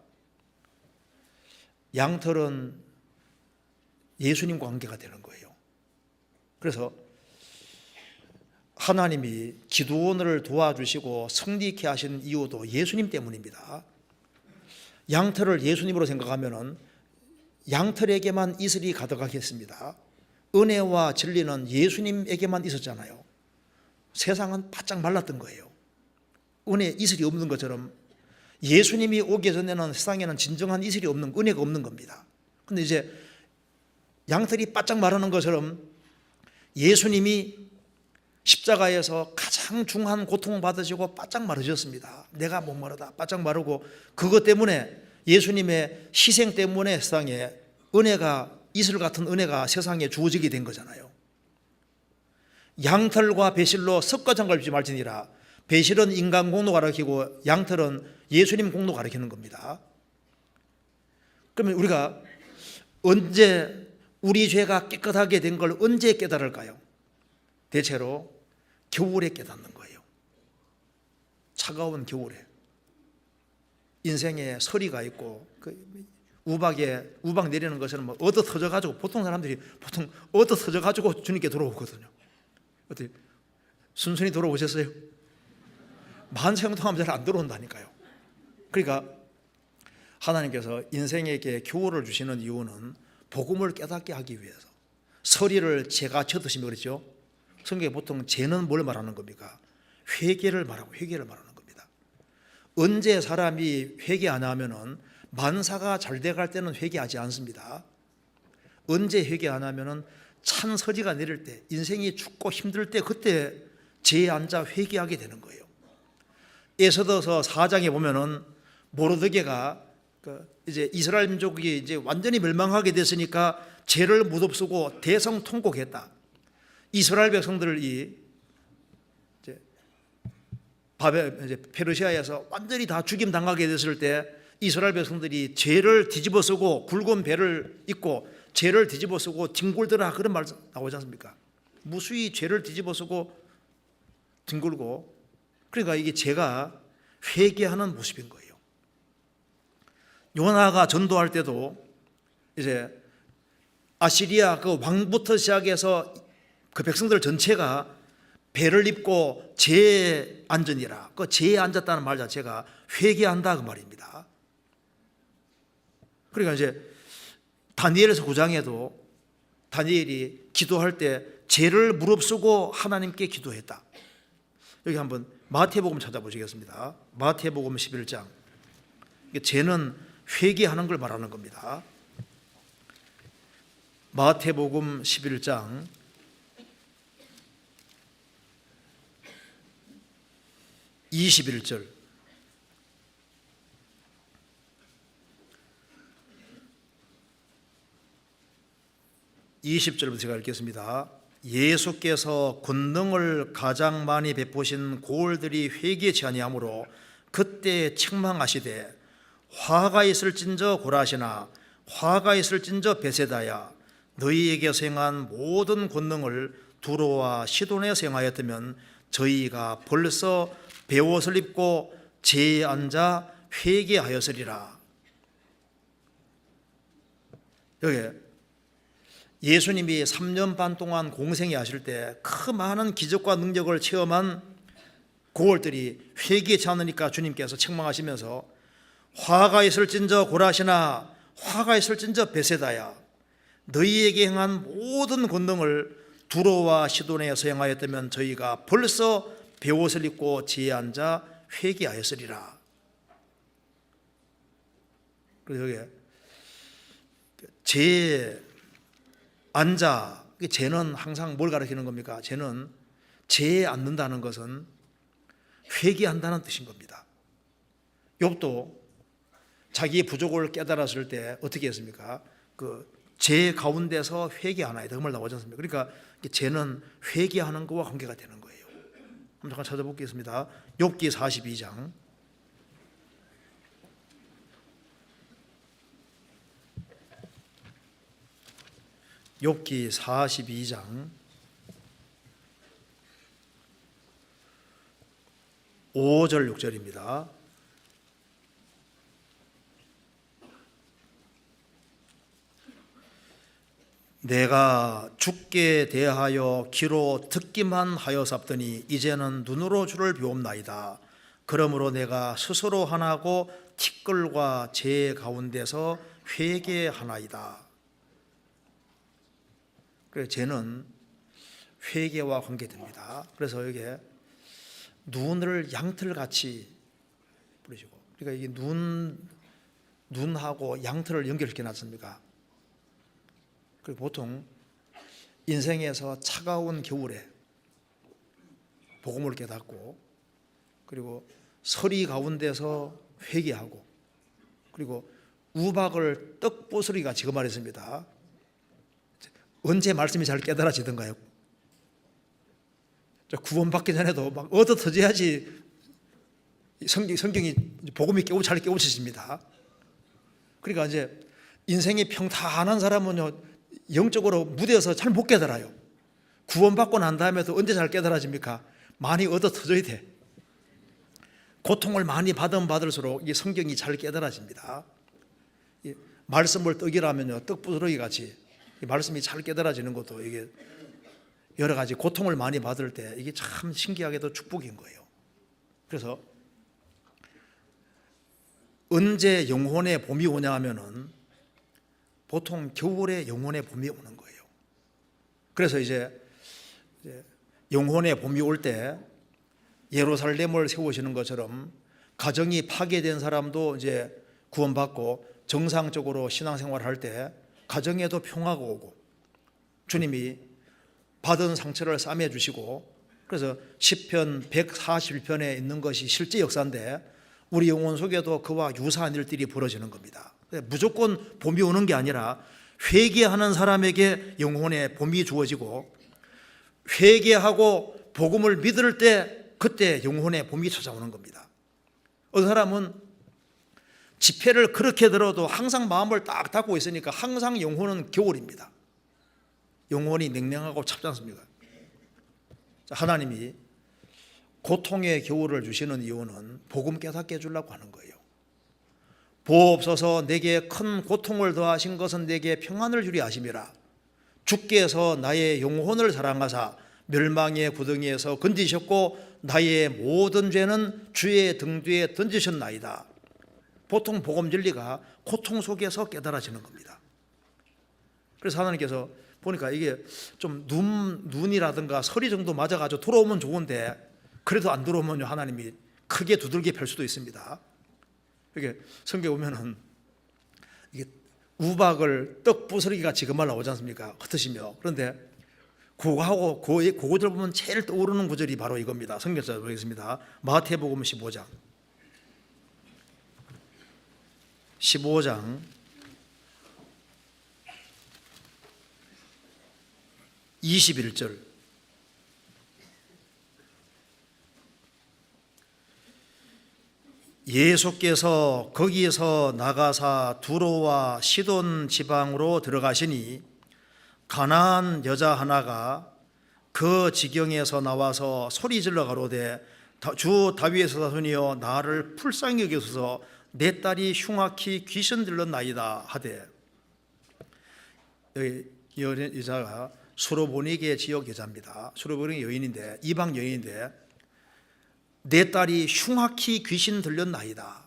양털은 예수님과 관계가 되는 거예요. 그래서 하나님이 기도원을 도와주시고 성리케 하신 이유도 예수님 때문입니다. 양털을 예수님으로 생각하면은 양털에게만 이슬이 가득하겠습니다. 은혜와 진리는 예수님에게만 있었잖아요. 세상은 바짝 말랐던 거예요. 은혜 이슬이 없는 것처럼 예수님이 오기 전에는 세상에는 진정한 이슬이 없는, 은혜가 없는 겁니다. 근데 이제 양털이 바짝 마르는 것처럼 예수님이 십자가에서 가장 중한 고통을 받으시고 바짝 마르셨습니다. 내가 목마르다 바짝 마르고, 그것 때문에 예수님의 희생 때문에 세상에 은혜가, 이슬 같은 은혜가 세상에 주어지게 된 거잖아요. 양털과 배실로 섞어장갈 지 말지니라. 배실은 인간 공로 가리키고 양털은 예수님 공로 가리키는 겁니다. 그러면 우리가 언제 우리 죄가 깨끗하게 된 걸 언제 깨달을까요? 대체로 겨울에 깨닫는 거예요. 차가운 겨울에. 인생에 서리가 있고, 우박 내리는 것은 뭐 얻어 터져가지고, 보통 사람들이 얻어 터져가지고 주님께 돌아오거든요. 어떻게 순순히 돌아오셨어요? 만생통하면 잘 안 들어온다니까요. 그러니까 하나님께서 인생에게 교훈을 주시는 이유는 복음을 깨닫게 하기 위해서. 서리를 재가 쳐드시며 그랬죠. 성경에 보통 재는 뭘 말하는 겁니까? 회개를 말하는 겁니다. 언제 사람이 회개 안 하면은, 만사가 잘 돼갈 때는 회개하지 않습니다. 언제 회개 안 하면은 찬 서리가 내릴 때, 인생이 춥고 힘들 때, 그때 재에 앉아 회개하게 되는 거예요. 에스더서 4장에 보면은 모르드게가 이제 이스라엘 민족이 이제 완전히 멸망하게 됐으니까 죄를 무릅쓰고 대성통곡했다. 이스라엘 백성들이 이제 페르시아에서 완전히 다 죽임 당하게 됐을 때, 이스라엘 백성들이 죄를 뒤집어쓰고 굵은 배를 입고 죄를 뒤집어쓰고 뒹굴더라, 그런 말 나오지 않습니까? 무수히 죄를 뒤집어쓰고 뒹굴고. 그러니까 이게 죄가 회개하는 모습인 거예요. 요나가 전도할 때도 이제 아시리아 그 왕부터 시작해서 그 백성들 전체가 배를 입고 죄에 앉으니라. 그 죄에 앉았다는 말 자체가 회개한다 그 말입니다. 그러니까 이제 다니엘에서 9장에도 다니엘이 기도할 때 죄를 무릅쓰고 하나님께 기도했다. 여기 한번 마태복음 찾아보시겠습니다. 마태복음 11장. 죄는 회개하는 걸 말하는 겁니다. 마태복음 11장 21절. (20절부터) 제가 읽겠습니다. 예수께서 권능을 가장 많이 베푸신 고을들이 회개치 아니하므로 그때 책망하시되, 화가 있을진저 고라시나 화가 있을진저 베세다야, 너희에게서 행한 모든 권능을 두로와 시돈에서 행하였다면 저희가 벌써 베옷을 입고 죄에 앉아 회개하였으리라. 여기 예수님이 3년 반 동안 공생에 하실 때 그 많은 기적과 능력을 체험한 고을들이 회개치 않으니까 주님께서 책망하시면서, 화가 있을진저 고라시나 화가 있을진저 베세다야, 너희에게 행한 모든 권능을 두로와 시돈에서 행하였다면 저희가 벌써 베옷을 입고 지에 앉아 회개하였으리라. 그래서 여기 죄에 앉아, 죄는 항상 뭘 가리키는 겁니까? 죄는 죄에 앉는다는 것은 회개한다는 뜻인 겁니다. 욥도 자기의 부족을 깨달았을 때 어떻게 했습니까? 그 죄 가운데서 회개하나이다, 그 말 나오지 않습니까? 그러니까 죄는 회개하는 것과 관계가 되는 거예요. 한번 잠깐 찾아보겠습니다. 욥기 42장. 욥기 42장 5절 6절입니다. 내가 주께 대하여 귀로 듣기만 하여sap더니 이제는 눈으로 주를 배옵나이다. 그러므로 내가 스스로 하나고 티끌과 죄 가운데서 회개하나이다. 그래서 죄는 회개와 관계됩니다. 그래서 여기에 눈을 양털같이 부르시고, 그러니까 이게 눈하고 양털을 연결시켜 놨습니까? 그리고 보통 인생에서 차가운 겨울에 복음을 깨닫고, 그리고 서리 가운데서 회개하고, 그리고 우박을 떡 부스러기가 지금 말했습니다. 언제 말씀이 잘 깨달아지던가요? 구원받기 전에도 막 얻어 터져야지 성경이 복음이 잘 깨우쳐집니다. 그러니까 이제 인생이 평탄한 사람은요, 영적으로 무뎌서 잘 못 깨달아요. 구원받고 난 다음에도 언제 잘 깨달아집니까? 많이 얻어 터져야 돼. 고통을 많이 받으면 받을수록 이 성경이 잘 깨달아집니다. 말씀을 떡이라면요, 떡 부스러기 같이 말씀이 잘 깨달아지는 것도 이게 여러 가지 고통을 많이 받을 때 이게 참 신기하게도 축복인 거예요. 그래서 언제 영혼의 봄이 오냐 하면은 보통 겨울에 영혼의 봄이 오는 거예요. 그래서 이제 영혼의 봄이 올 때 예루살렘을 세우시는 것처럼 가정이 파괴된 사람도 이제 구원받고 정상적으로 신앙생활을 할 때 가정에도 평화가 오고 주님이 받은 상처를 싸매 주시고, 그래서 시편 141편에 있는 것이 실제 역사인데 우리 영혼 속에도 그와 유사한 일들이 벌어지는 겁니다. 무조건 봄이 오는 게 아니라 회개하는 사람에게 영혼의 봄이 주어지고, 회개하고 복음을 믿을 때 그때 영혼의 봄이 찾아오는 겁니다. 어떤 사람은 집회를 그렇게 들어도 항상 마음을 딱 닫고 있으니까 항상 영혼은 겨울입니다. 영혼이 냉랭하고 찹지 않습니까? 하나님이 고통의 겨울을 주시는 이유는 복음 깨닫게 해주려고 하는 거예요. 보옵소서 내게 큰 고통을 더하신 것은 내게 평안을 주리 하심이라. 주께서 나의 영혼을 사랑하사 멸망의 구덩이에서 건지셨고 나의 모든 죄는 주의 등 뒤에 던지셨나이다. 보통 복음 진리가 고통 속에서 깨달아지는 겁니다. 그래서 하나님께서 보니까 이게 좀 눈이라든가 서리 정도 맞아가지고 들어오면 좋은데 그래도 안 들어오면 하나님이 크게 두들겨 펼 수도 있습니다. 이게 성경에 보면은 이게 우박을 떡 부스러기가 지금 말 나오지 않습니까? 흩으시며. 그런데 그거하고 그거들 보면 제일 떠오르는 구절이 바로 이겁니다. 성경에서 보겠습니다. 마태복음 15장 21절. 예수께서 거기에서 나가사 두로와 시돈 지방으로 들어가시니 가나안 여자 하나가 그 지경에서 나와서 소리질러 가로되 주 다윗의 자손이여 나를 불쌍히 여기소서 내 딸이 흉악히 귀신 들렸나이다 하되, 여기 여자가 수로보니게 지역 여자입니다. 수로보니게 여인인데, 이방 여인인데 내 딸이 흉악히 귀신 들렸나이다.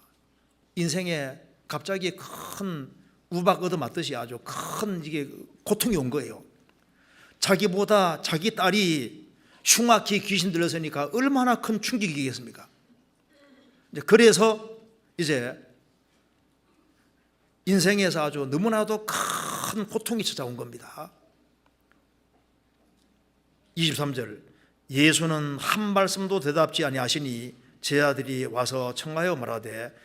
인생에 갑자기 큰 우박 얻어맞듯이 아주 큰 이게 고통이 온 거예요. 자기보다 자기 딸이 흉악히 귀신 들렸으니까 얼마나 큰 충격이겠습니까? 그래서 이제 인생에서 아주 너무나도 큰 고통이 찾아온 겁니다. 23절. 예수는 한 말씀도 대답지 아니하시니 제 아들이 와서 청하여 말하되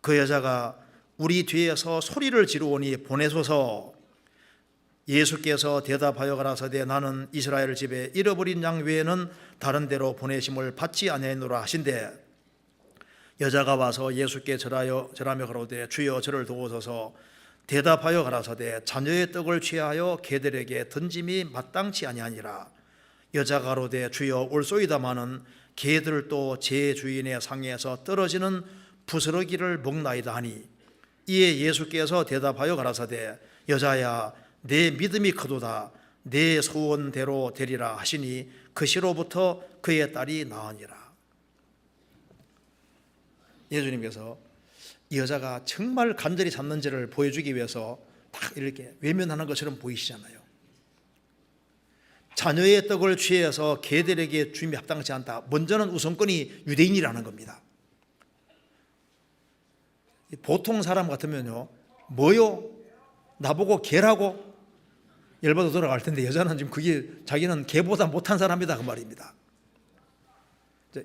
그 여자가 우리 뒤에서 소리를 지르오니 보내소서. 예수께서 대답하여 가라사대 나는 이스라엘 집에 잃어버린 양 외에는 다른 데로 보내심을 받지 아니하노라 하신대, 여자가 와서 예수께 절하며 가로되 주여 저를 도우소서. 대답하여 가라사대 자녀의 떡을 취하여 개들에게 던짐이 마땅치 아니하니라. 여자가 가로되 주여 올소이다마는 개들도 제 주인의 상에서 떨어지는 부스러기를 먹나이다 하니, 이에 예수께서 대답하여 가라사대 여자야 내 믿음이 크도다. 내 소원대로 되리라 하시니 그 시로부터 그의 딸이 나으니라. 예수님께서 이 여자가 정말 간절히 찾는지를 보여주기 위해서 딱 이렇게 외면하는 것처럼 보이시잖아요. 자녀의 떡을 취해서 개들에게 주임이 합당치 않다. 먼저는 우선권이 유대인이라는 겁니다. 보통 사람 같으면요, 뭐요? 나보고 개라고? 열받아 돌아갈 텐데 여자는 지금 그게 자기는 개보다 못한 사람이다 그 말입니다.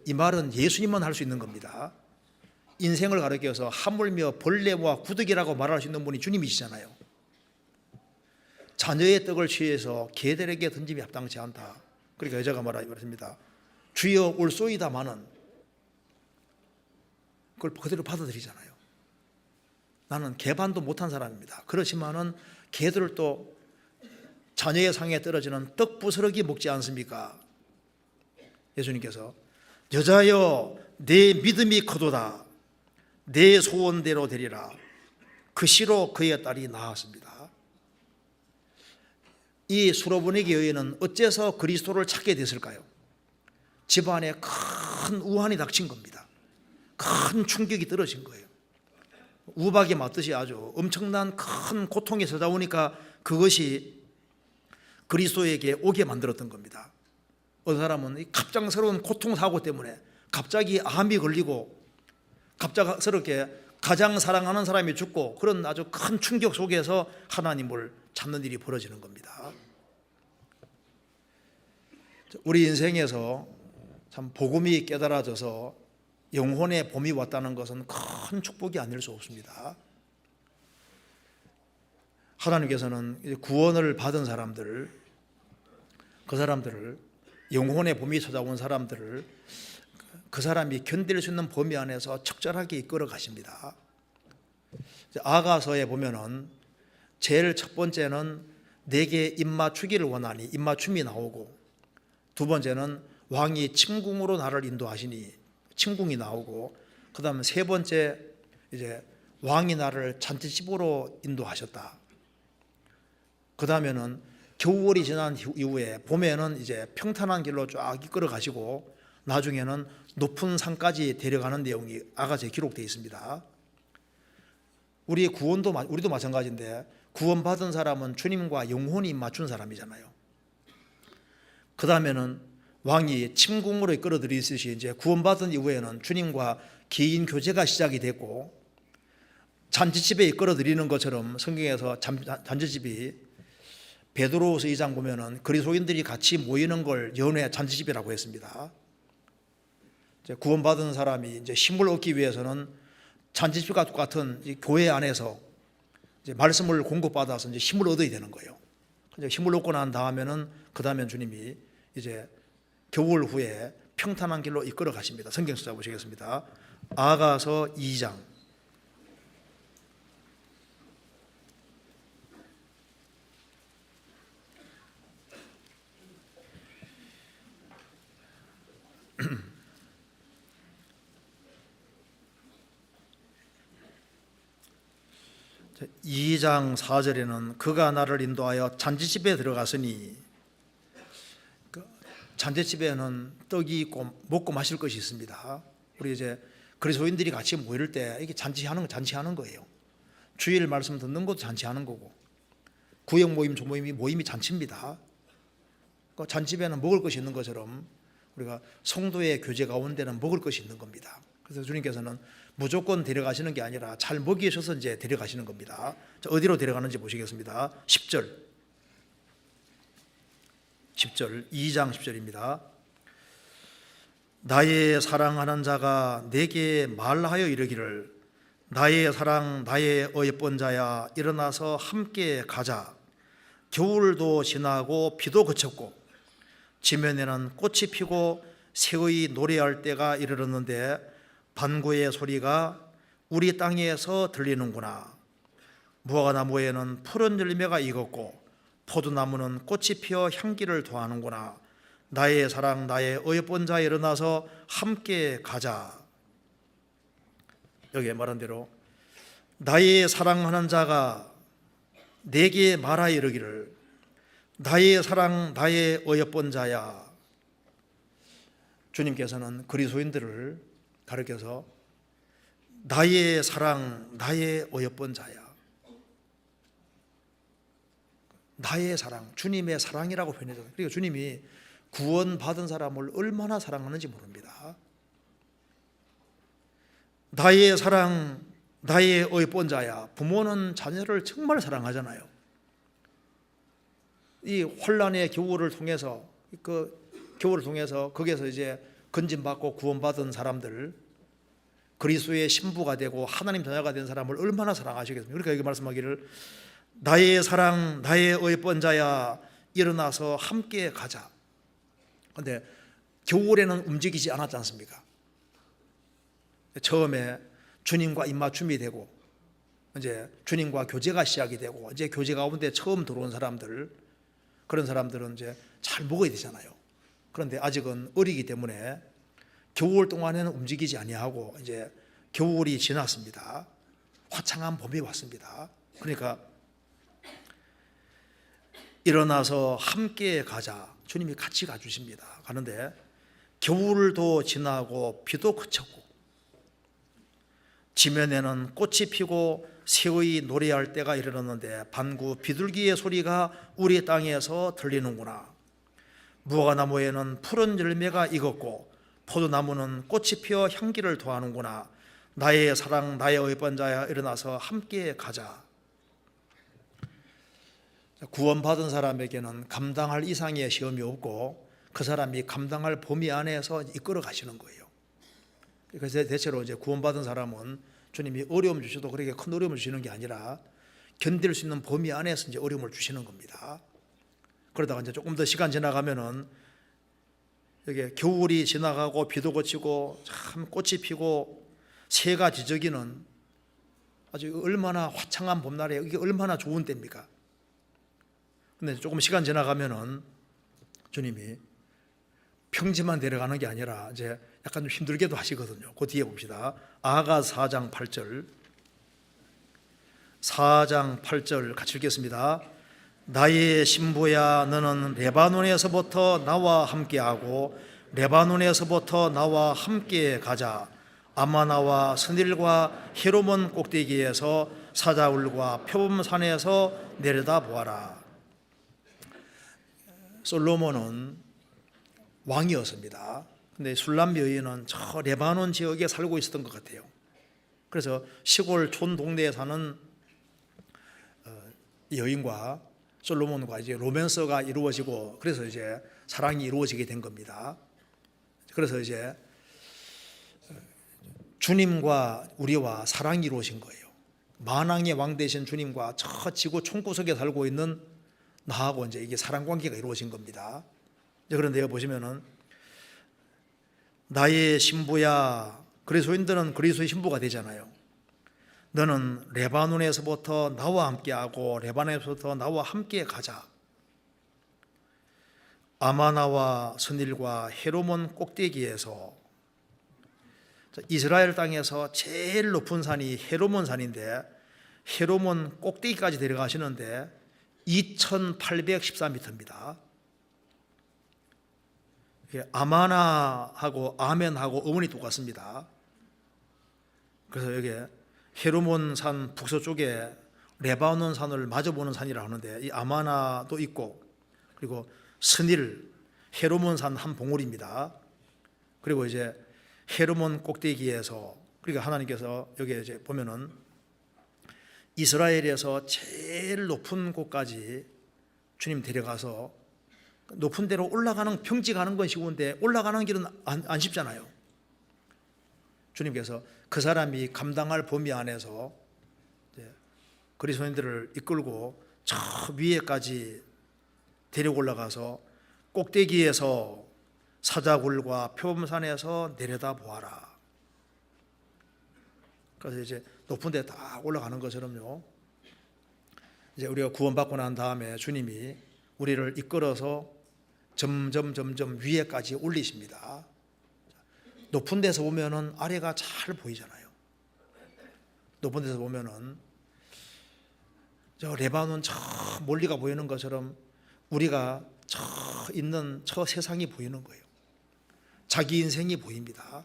이 말은 예수님만 할 수 있는 겁니다. 인생을 가르쳐서 하물며 벌레와 구더기라고 말할 수 있는 분이 주님이시잖아요. 자녀의 떡을 취해서 개들에게 던짐이 합당치 않다. 그러니까 여자가 말했습니다. 주여 올소이다마는 그걸 그대로 받아들이잖아요. 나는 개반도 못한 사람입니다. 그렇지만은 개들을 또 자녀의 상에 떨어지는 떡 부스러기 먹지 않습니까? 예수님께서 여자여 내 믿음이 크도다 내 소원대로 되리라. 그 시로 그의 딸이 나았습니다. 이 수로보내기 여인은 어째서 그리스도를 찾게 됐을까요? 집안에 큰 우환이 닥친 겁니다. 큰 충격이 떨어진 거예요. 우박이 맞듯이 아주 엄청난 큰 고통이 찾아오니까 그것이 그리스도에게 오게 만들었던 겁니다. 어떤 사람은 이 갑작스러운 고통사고 때문에 갑자기 암이 걸리고 갑작스럽게 가장 사랑하는 사람이 죽고 그런 아주 큰 충격 속에서 하나님을 찾는 일이 벌어지는 겁니다. 우리 인생에서 참 복음이 깨달아져서 영혼의 봄이 왔다는 것은 큰 축복이 아닐 수 없습니다. 하나님께서는 이제 구원을 받은 사람들, 그 사람들을 영혼의 봄이 찾아온 사람들을 그 사람이 견딜 수 있는 범위 안에서 적절하게 이끌어 가십니다. 아가서에 보면은 제일 첫 번째는 내게 입맞추기를 원하니 입맞춤이 나오고, 두 번째는 왕이 침궁으로 나를 인도하시니 침궁이 나오고, 그 다음에 세 번째 이제 왕이 나를 잔치집으로 인도하셨다. 그 다음에는 겨울이 지난 이후에 봄에는 이제 평탄한 길로 쫙 이끌어 가시고 나중에는 높은 산까지 데려가는 내용이 아가서에 기록되어 있습니다. 우리의 우리도 마찬가지인데 구원받은 사람은 주님과 영혼이 맞춘 사람이잖아요. 그 다음에는 왕이 침궁으로 이끌어 들이듯이 이제 구원받은 이후에는 주님과 개인 교제가 시작이 됐고, 잔치집에 이끌어 들이는 것처럼 성경에서 잔치집이 베드로후서 2장 보면은 그리스도인들이 같이 모이는 걸 연회 잔치집이라고 했습니다. 이제 구원받은 사람이 이제 힘을 얻기 위해서는 잔치집과 똑같은 교회 안에서 이제 말씀을 공급받아서 이제 힘을 얻어야 되는 거예요. 이제 힘을 얻고 난 다음에는 그 다음엔 주님이 이제 겨울 후에 평탄한 길로 이끌어 가십니다. 성경 찾아보시겠습니다. 아가서 2장. 자, 2장 4절에는 그가 나를 인도하여 잔치집에 들어갔으니, 잔치집에는 떡이 있고 먹고 마실 것이 있습니다. 우리 이제 그리스도인들이 같이 모일 때 이게 잔치하는 거예요. 주일 말씀 듣는 것도 잔치하는 거고, 구역 모임, 조모임이 모임이 잔치입니다. 그 잔치집에는 먹을 것이 있는 것처럼 우리가 성도의 교제 가운데는 먹을 것이 있는 겁니다. 그래서 주님께서는 무조건 데려가시는 게 아니라 잘 먹이셔서 이제 데려가시는 겁니다. 자, 어디로 데려가는지 보시겠습니다. 10절 2장 10절입니다. 나의 사랑하는 자가 내게 말하여 이르기를 나의 사랑 나의 어여쁜 자야 일어나서 함께 가자. 겨울도 지나고 비도 그쳤고 지면에는 꽃이 피고 새의 노래할 때가 이르렀는데 반구의 소리가 우리 땅에서 들리는구나. 무화과나무에는 푸른 열매가 익었고 포도나무는 꽃이 피어 향기를 더하는구나. 나의 사랑 나의 어여쁜 자에 일어나서 함께 가자. 여기에 말한 대로 나의 사랑하는 자가 내게 말하여 이르기를 나의 사랑 나의 어여쁜 자야. 주님께서는 그리스도인들을 가르쳐서 나의 사랑 나의 어여쁜 자야, 나의 사랑, 주님의 사랑이라고 표현해요. 그리고 주님이 구원받은 사람을 얼마나 사랑하는지 모릅니다. 나의 사랑 나의 어여쁜 자야. 부모는 자녀를 정말 사랑하잖아요. 이 환란의 겨울을 통해서 거기에서 이제 건진받고 구원받은 사람들, 그리스도의 신부가 되고 하나님 자녀가 된 사람을 얼마나 사랑하시겠습니까? 그러니까 여기 말씀하기를 나의 사랑 나의 의번 자야 일어나서 함께 가자. 그런데 겨울에는 움직이지 않았지 않습니까? 처음에 주님과 입맞춤이 되고 이제 주님과 교제가 시작이 되고 이제 교제 가운데 처음 들어온 사람들, 그런 사람들은 이제 잘 먹어야 되잖아요. 그런데 아직은 어리기 때문에 겨울 동안에는 움직이지 아니하고 이제 겨울이 지났습니다. 화창한 봄이 왔습니다. 그러니까 일어나서 함께 가자. 주님이 같이 가주십니다. 가는데 겨울도 지나고 비도 그쳤고 지면에는 꽃이 피고 새의 노래할 때가 이르렀는데 반구 비둘기의 소리가 우리 땅에서 들리는구나. 무화과나무에는 푸른 열매가 익었고 포도나무는 꽃이 피어 향기를 더하는구나. 나의 사랑 나의 의번 자야 일어나서 함께 가자. 구원받은 사람에게는 감당할 이상의 시험이 없고 그 사람이 감당할 범위 안에서 이끌어 가시는 거예요. 그래서 대체로 이제 구원받은 사람은 주님이 어려움 주셔도 그렇게 큰 어려움을 주시는 게 아니라 견딜 수 있는 범위 안에서 이제 어려움을 주시는 겁니다. 그러다가 이제 조금 더 시간 지나가면은 이게 겨울이 지나가고 비도 그치고 참 꽃이 피고 새가 지저귀는 아주 얼마나 화창한 봄날에 이게 얼마나 좋은 때입니까? 근데 조금 시간 지나가면은 주님이 평지만 데려가는 게 아니라 이제 약간 좀 힘들게도 하시거든요. 그 뒤에 봅시다. 아가 4장 8절. 4장 8절 같이 읽겠습니다. 나의 신부야 너는 레바논에서부터 나와 함께하고 레바논에서부터 나와 함께 가자. 아마나와 스닐과 헤르몬 꼭대기에서 사자울과 표범산에서 내려다 보아라. 솔로몬은 왕이었습니다. 근데 술람 여인은 저 레바논 지역에 살고 있었던 것 같아요. 그래서 시골 촌 동네에 사는 여인과 솔로몬과 이제 로맨스가 이루어지고 그래서 이제 사랑이 이루어지게 된 겁니다. 그래서 이제 주님과 우리와 사랑이 이루어진 거예요. 만왕의 왕 되신 주님과 저 지구 총구석에 살고 있는 나하고 이제 이게 사랑 관계가 이루어진 겁니다. 그런데 여기 보시면은 나의 신부야, 그리스도인들은 그리스도의 신부가 되잖아요. 너는 레바논에서부터 나와 함께하고 레바논에서부터 나와 함께 가자. 아마나와 스닐과 헤르몬 꼭대기에서 이스라엘 땅에서 제일 높은 산이 헤르몬 산인데 헤르몬 꼭대기까지 데려가시는데 2814m입니다. 아마나하고 아멘하고 어원이 똑같습니다. 그래서 여기 헤르몬 산 북서쪽에 레바논 산을 마주보는 산이라 하는데 이 아마나도 있고 그리고 스닐 헤르몬 산 한 봉우리입니다. 그리고 이제 헤르몬 꼭대기에서 그러니까 하나님께서 여기 이제 보면은 이스라엘에서 제일 높은 곳까지 주님 데려가서 높은 데로 올라가는 평지 가는 건 쉬운데 올라가는 길은 안 쉽잖아요. 주님께서 그 사람이 감당할 범위 안에서 그리스도인들을 이끌고 저 위에까지 데리고 올라가서 꼭대기에서 사자굴과 표범산에서 내려다 보아라. 그래서 이제 높은 데 딱 올라가는 것처럼요. 이제 우리가 구원받고 난 다음에 주님이 우리를 이끌어서 점점 위에까지 올리십니다. 높은 데서 보면은 아래가 잘 보이잖아요. 높은 데서 보면은 저 레바논 저 멀리가 보이는 것처럼 우리가 저 있는 저 세상이 보이는 거예요. 자기 인생이 보입니다.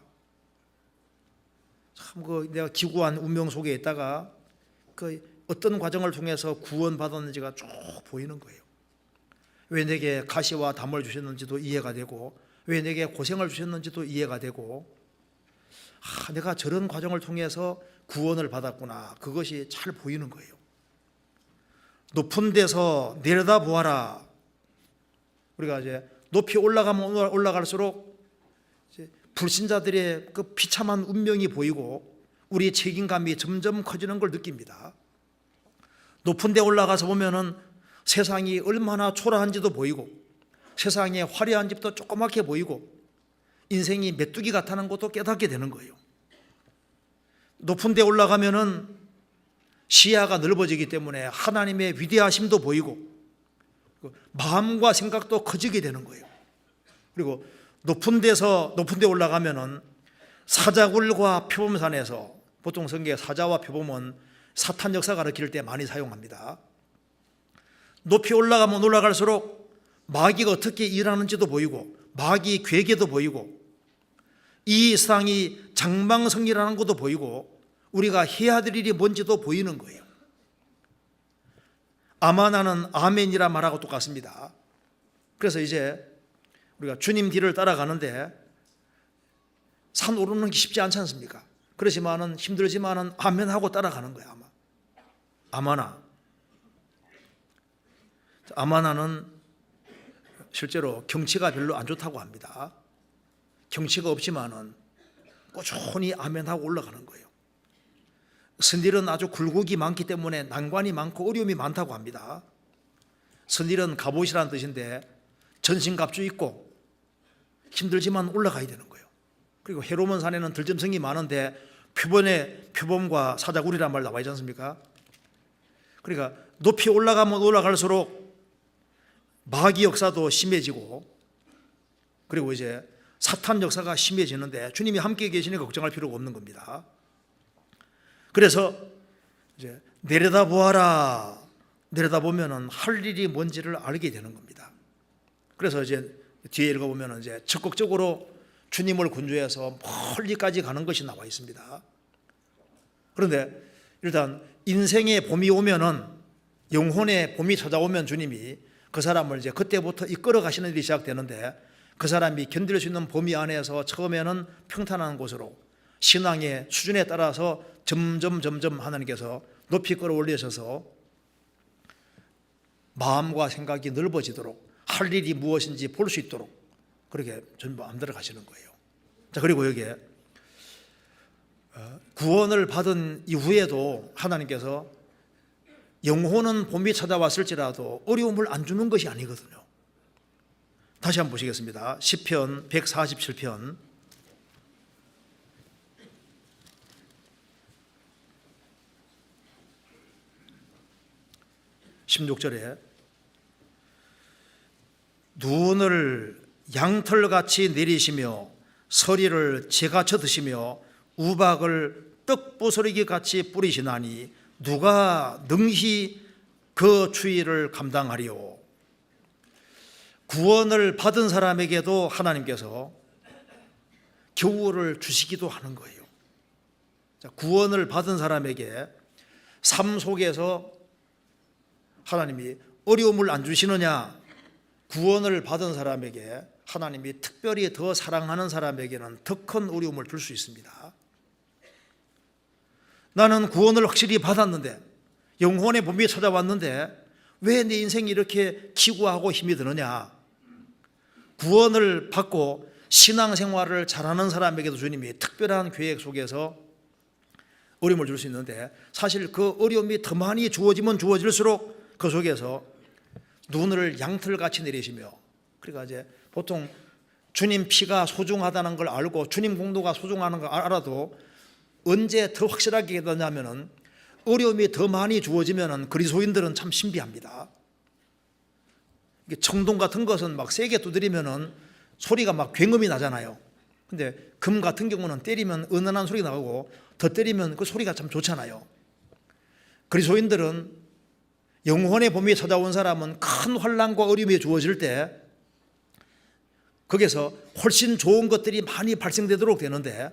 참 내가 기구한 운명 속에 있다가 어떤 과정을 통해서 구원받았는지가 쭉 보이는 거예요. 왜 내게 가시와 담을 주셨는지도 이해가 되고 왜 내게 고생을 주셨는지도 이해가 되고 내가 저런 과정을 통해서 구원을 받았구나. 그것이 잘 보이는 거예요. 높은 데서 내려다 보아라. 우리가 이제 높이 올라가면 올라갈수록 이제 불신자들의 그 비참한 운명이 보이고 우리의 책임감이 점점 커지는 걸 느낍니다. 높은 데 올라가서 보면은 세상이 얼마나 초라한지도 보이고 세상에 화려한 집도 조그맣게 보이고 인생이 메뚜기 같다는 것도 깨닫게 되는 거예요. 높은 데 올라가면은 시야가 넓어지기 때문에 하나님의 위대하심도 보이고 마음과 생각도 커지게 되는 거예요. 그리고 높은 데 올라가면은 사자굴과 표범산에서 보통 성경에 사자와 표범은 사탄 역사가 가르칠 때 많이 사용합니다. 높이 올라가면 올라갈수록 마귀가 어떻게 일하는지도 보이고 마귀 괴계도 보이고 이 세상이 장망성이라는 것도 보이고 우리가 해야 될 일이 뭔지도 보이는 거예요. 아마나는 아멘이라 말하고 똑같습니다. 그래서 이제 우리가 주님 뒤를 따라가는데 산 오르는 게 쉽지 않지 않습니까? 그렇지만은 힘들지만은 아멘하고 따라가는 거야. 아마나는 실제로 경치가 별로 안 좋다고 합니다. 경치가 없지만은 꾸준히 아멘하고 올라가는 거예요. 선일은 아주 굴곡이 많기 때문에 난관이 많고 어려움이 많다고 합니다. 선일은 갑옷이라는 뜻인데 전신갑주 있고 힘들지만 올라가야 되는 거예요. 그리고 헤로몬 산에는 들짐승이 많은데 표범과 사자굴이란 말 나와 있지 않습니까? 그러니까 높이 올라가면 올라갈수록 마귀 역사도 심해지고 그리고 이제 사탄 역사가 심해지는데 주님이 함께 계시니까 걱정할 필요가 없는 겁니다. 그래서 이제 내려다보아라. 내려다보면은 할 일이 뭔지를 알게 되는 겁니다. 그래서 이제 뒤에 읽어보면은 이제 적극적으로 주님을 군주해서 멀리까지 가는 것이 나와 있습니다. 그런데 일단 인생의 봄이 오면은 영혼의 봄이 찾아오면 주님이 그 사람을 이제 그때부터 이끌어 가시는 일이 시작되는데 그 사람이 견딜 수 있는 범위 안에서 처음에는 평탄한 곳으로 신앙의 수준에 따라서 점점 하나님께서 높이 끌어올리셔서 마음과 생각이 넓어지도록 할 일이 무엇인지 볼 수 있도록 그렇게 전부 마음대로 가시는 거예요. 자, 그리고 여기에 구원을 받은 이후에도 하나님께서 영혼은 봄이 찾아왔을지라도 어려움을 안 주는 것이 아니거든요. 다시 한번 보시겠습니다. 시편 147편 16절에 눈을 양털같이 내리시며 서리를 재가쳐 드시며 우박을 떡부스러기 같이 뿌리시나니 누가 능히 그 추위를 감당하리요. 구원을 받은 사람에게도 하나님께서 겨울을 주시기도 하는 거예요. 구원을 받은 사람에게 삶 속에서 하나님이 어려움을 안 주시느냐? 구원을 받은 사람에게 하나님이 특별히 더 사랑하는 사람에게는 더 큰 어려움을 줄 수 있습니다. 나는 구원을 확실히 받았는데 영혼의 봄이 찾아왔는데 왜 내 인생이 이렇게 기구하고 힘이 드느냐? 구원을 받고 신앙생활을 잘하는 사람에게도 주님이 특별한 계획 속에서 어려움을 줄 수 있는데 사실 그 어려움이 더 많이 주어지면 주어질수록 그 속에서 눈을 양털같이 내리시며 그러니까 이제 보통 주님 피가 소중하다는 걸 알고 주님 공도가 소중하는 걸 알아도 언제 더 확실하게 되냐면은 어려움이 더 많이 주어지면은 그리스도인들은 참 신비합니다. 청동 같은 것은 막 세게 두드리면은 소리가 막 굉음이 나잖아요. 근데 금 같은 경우는 때리면 은은한 소리가 나오고 더 때리면 그 소리가 참 좋잖아요. 그리스도인들은 영혼의 봄이 찾아온 사람은 큰 환난과 어려움이 주어질 때 거기서 훨씬 좋은 것들이 많이 발생되도록 되는데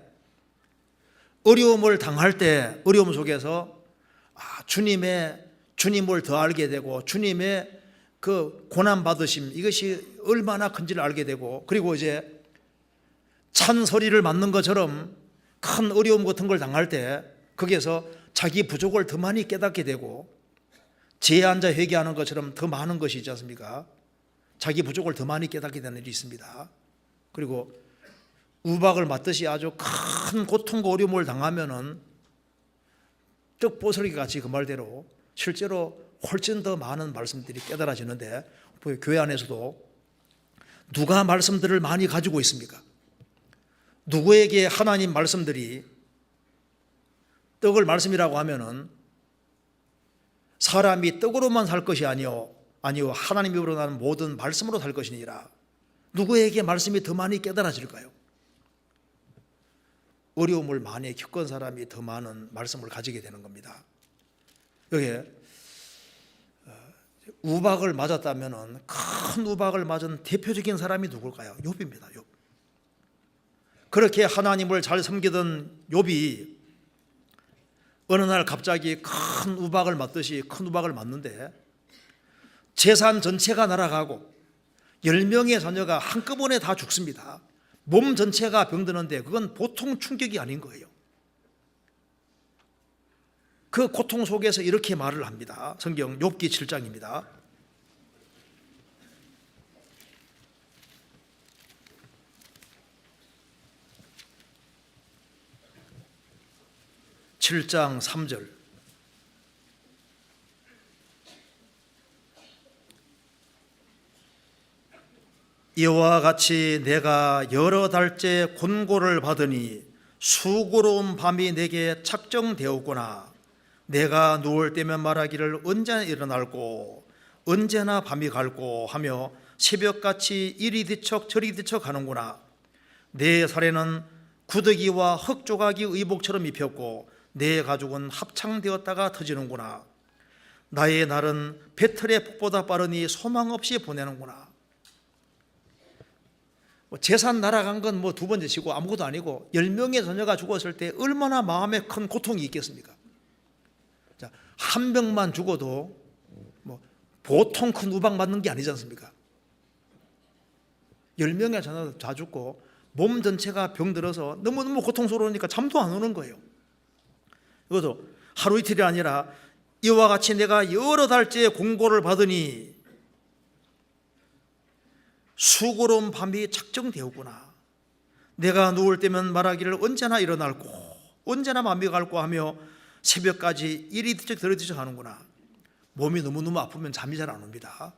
어려움을 당할 때 어려움 속에서 주님을 더 알게 되고 주님의 그 고난 받으심 이것이 얼마나 큰지를 알게 되고 그리고 이제 찬소리를 맞는 것처럼 큰 어려움 같은 걸 당할 때 거기에서 자기 부족을 더 많이 깨닫게 되고 죄에 앉아 회개하는 것처럼 더 많은 것이 있지 않습니까? 자기 부족을 더 많이 깨닫게 되는 일이 있습니다. 그리고 우박을 맞듯이 아주 큰 고통과 어려움을 당하면은 떡보슬기 같이 그 말대로 실제로 훨씬 더 많은 말씀들이 깨달아지는데, 교회 안에서도 누가 말씀들을 많이 가지고 있습니까? 누구에게 하나님 말씀들이 떡을 말씀이라고 하면은 사람이 떡으로만 살 것이 아니요 하나님이 우러나는 모든 말씀으로 살 것이니라. 누구에게 말씀이 더 많이 깨달아질까요? 어려움을 많이 겪은 사람이 더 많은 말씀을 가지게 되는 겁니다. 여기에 우박을 맞았다면은, 큰 우박을 맞은 대표적인 사람이 누굴까요? 욥입니다. 욥. 그렇게 하나님을 잘 섬기던 욥이 어느 날 갑자기 큰 우박을 맞듯이 큰 우박을 맞는데 재산 전체가 날아가고 10명의 자녀가 한꺼번에 다 죽습니다. 몸 전체가 병드는데 그건 보통 충격이 아닌 거예요. 그 고통 속에서 이렇게 말을 합니다. 성경 욥기 7장입니다. 7장 3절. 이와 같이 내가 여러 달째 곤고를 받으니 수고로운 밤이 내게 착정되었구나. 내가 누울 때면 말하기를 언제나 일어날고 언제나 밤이 갈고 하며 새벽같이 이리 뒤척 저리 뒤척 하는구나. 내 살에는 구더기와 흙조각이 의복처럼 입혔고 내 가죽은 합창되었다가 터지는구나. 나의 날은 배틀의 폭보다 빠르니 소망 없이 보내는구나. 재산 날아간 건 두 번째 치고 아무것도 아니고 10명의 자녀가 죽었을 때 얼마나 마음에 큰 고통이 있겠습니까? 자, 한 명만 죽어도 보통 큰 우박 맞는 게 아니지 않습니까? 10명의 자녀가 다 죽고 몸 전체가 병들어서 너무너무 고통스러우니까 잠도 안 오는 거예요. 이것도 하루 이틀이 아니라 이와 같이 내가 여러 달째 공고를 받으니 수고로운 밤이 착정되었구나. 내가 누울 때면 말하기를 언제나 일어날고 언제나 밤이 갈고 하며 새벽까지 이리 뒤척 저리 뒤척 하는구나. 몸이 너무너무 아프면 잠이 잘 안 옵니다.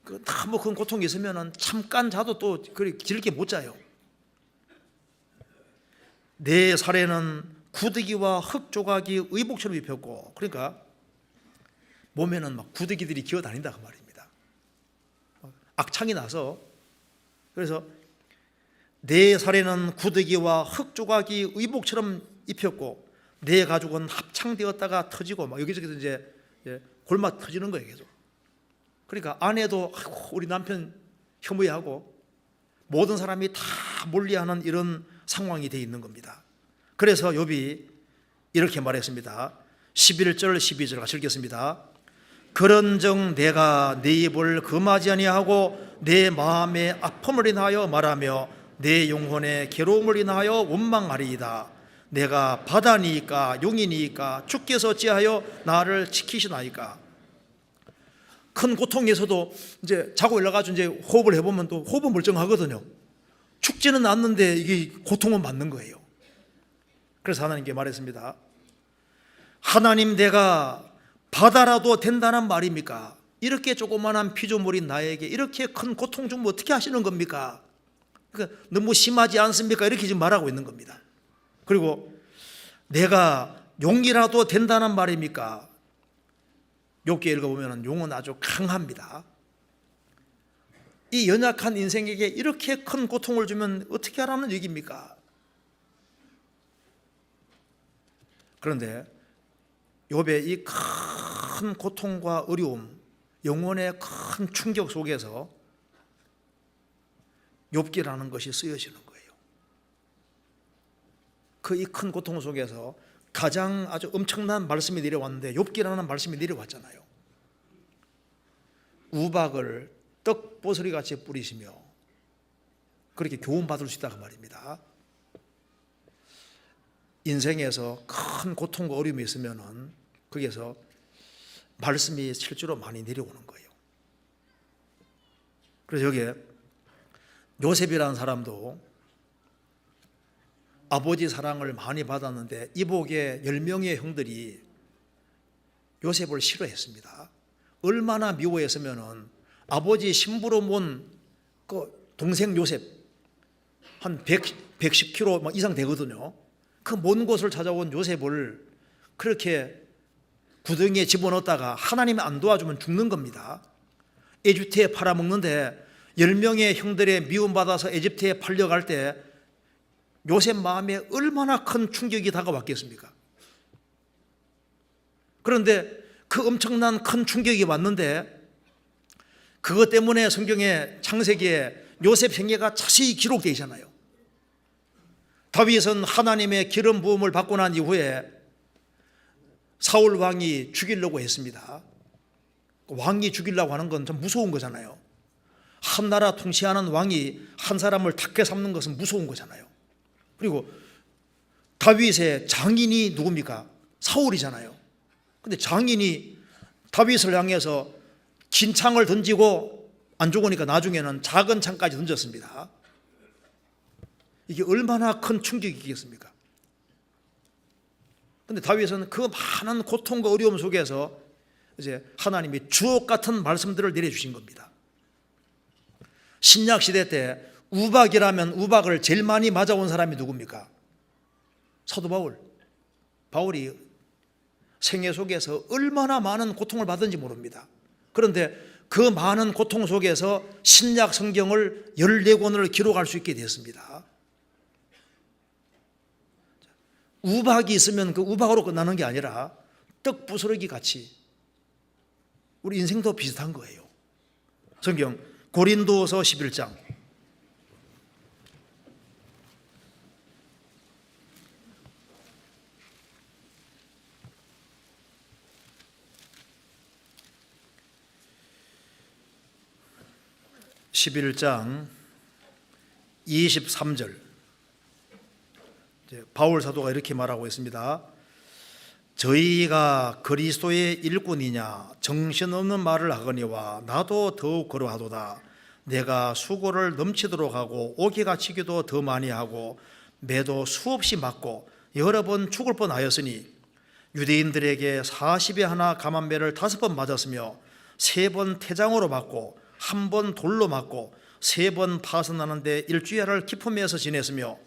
너무 큰 고통이 있으면 잠깐 자도 또 그리 길게 못 자요. 내 살에는 구더기와 흙조각이 의복처럼 입혔고, 그러니까 몸에는 막 구더기들이 기어다닌다 그 말입니다. 악창이 나서. 그래서 내 살에는 구더기와 흙조각이 의복처럼 입혔고 내 가죽은 합창되었다가 터지고 막 여기저기서 이제 골마 터지는 거예요 계속. 그러니까 아내도 우리 남편 혐오하고 모든 사람이 다 몰리하는 이런 상황이 되어 있는 겁니다. 그래서 욥이 이렇게 말했습니다. 11절 12절 같이 읽겠습니다. 그런즉 내가 내 입을 금하지 아니하고 내 마음의 아픔을 인하여 말하며 내 영혼의 괴로움을 인하여 원망하리이다. 내가 바다니까 용이니까 주께서 어찌하여 나를 지키시나이까. 큰 고통에서도 이제 자고 일어나가지고 이제 호흡을 해보면 또 호흡은 멀쩡하거든요. 죽지는 않는데 이게 고통은 받는 거예요. 그래서 하나님께 말했습니다. 하나님, 내가 바다라도 된다는 말입니까? 이렇게 조그만한 피조물인 나에게 이렇게 큰 고통 주면 어떻게 하시는 겁니까? 그러니까 너무 심하지 않습니까? 이렇게 지금 말하고 있는 겁니다. 그리고 내가 용이라도 된다는 말입니까? 욥기 읽어보면 용은 아주 강합니다. 이 연약한 인생에게 이렇게 큰 고통을 주면 어떻게 하라는 얘기입니까? 그런데 욥의 이 큰 고통과 어려움, 영혼의 큰 충격 속에서 욥기라는 것이 쓰여지는 거예요. 그 이 큰 고통 속에서 가장 아주 엄청난 말씀이 내려왔는데 욥기라는 말씀이 내려왔잖아요. 우박을 떡보슬이 같이 뿌리시며 그렇게 교훈 받을 수 있다고 말입니다. 인생에서 큰 고통과 어려움이 있으면은 거기에서 말씀이 실제로 많이 내려오는 거예요. 그래서 여기에 요셉이라는 사람도 아버지 사랑을 많이 받았는데 이복의 10명의 형들이 요셉을 싫어했습니다. 얼마나 미워했으면은 아버지 신부로 몬 그 동생 요셉 한 110kg 이상 되거든요. 그 먼 곳을 찾아온 요셉을 그렇게 구덩이에 집어넣었다가 하나님이 안 도와주면 죽는 겁니다. 에집트에 팔아먹는데 10명의 형들의 미움받아서 에집트에 팔려갈 때 요셉 마음에 얼마나 큰 충격이 다가왔겠습니까? 그런데 그 엄청난 큰 충격이 왔는데 그것 때문에 성경의 창세기에 요셉 생애가 자세히 기록되어 있잖아요. 다윗은 하나님의 기름 부음을 받고 난 이후에 사울 왕이 죽이려고 했습니다. 왕이 죽이려고 하는 건 좀 무서운 거잖아요. 한 나라 통치하는 왕이 한 사람을 탁게 삼는 것은 무서운 거잖아요. 그리고 다윗의 장인이 누굽니까? 사울이잖아요. 근데 장인이 다윗을 향해서 긴 창을 던지고 안 죽으니까 나중에는 작은 창까지 던졌습니다. 이게 얼마나 큰 충격이겠습니까? 근데 다윗은 그 많은 고통과 어려움 속에서 이제 하나님이 주옥 같은 말씀들을 내려주신 겁니다. 신약 시대 때 우박이라면 우박을 제일 많이 맞아온 사람이 누굽니까? 사도 바울. 바울이 생애 속에서 얼마나 많은 고통을 받은지 모릅니다. 그런데 그 많은 고통 속에서 신약 성경을 14권을 기록할 수 있게 됐습니다. 우박이 있으면 그 우박으로 끝나는 게 아니라 떡 부스러기 같이 우리 인생도 비슷한 거예요. 성경 고린도서 11장 11장 23절 바울 사도가 이렇게 말하고 있습니다. 저희가 그리스도의 일꾼이냐 정신없는 말을 하거니와 나도 더욱 그러하도다. 내가 수고를 넘치도록 하고 오기가 치기도 더 많이 하고 매도 수없이 맞고 여러 번 죽을 뻔하였으니 유대인들에게 40에 하나 감한 매를 5번 맞았으며 3번 태장으로 맞고 1번 돌로 맞고 3번 파선하는데 일주일을 기품에서 지냈으며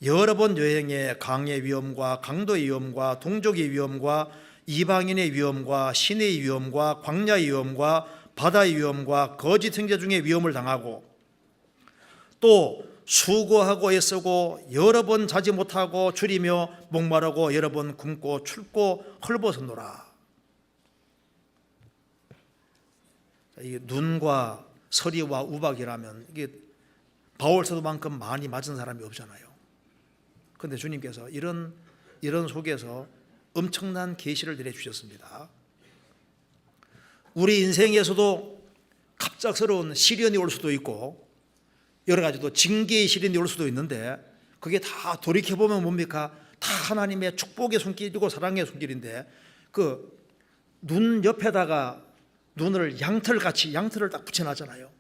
여러 번 여행에 강의 위험과 강도의 위험과 동족의 위험과 이방인의 위험과 신의 위험과 광야의 위험과 바다의 위험과 거짓 형제 중에 위험을 당하고 또 수고하고 애쓰고 여러 번 자지 못하고 줄이며 목마르고 여러 번 굶고 춥고 헐벗었노라. 이게 눈과 서리와 우박이라면 이게 바울 사도만큼 많이 맞은 사람이 없잖아요. 그런데 주님께서 이런 속에서 엄청난 계시를 내려주셨습니다. 우리 인생에서도 갑작스러운 시련이 올 수도 있고 여러 가지 또 징계의 시련이 올 수도 있는데 그게 다 돌이켜보면 뭡니까? 다 하나님의 축복의 손길이고 사랑의 손길인데 그 눈 옆에다가 눈을 양털을 딱 붙여놨잖아요.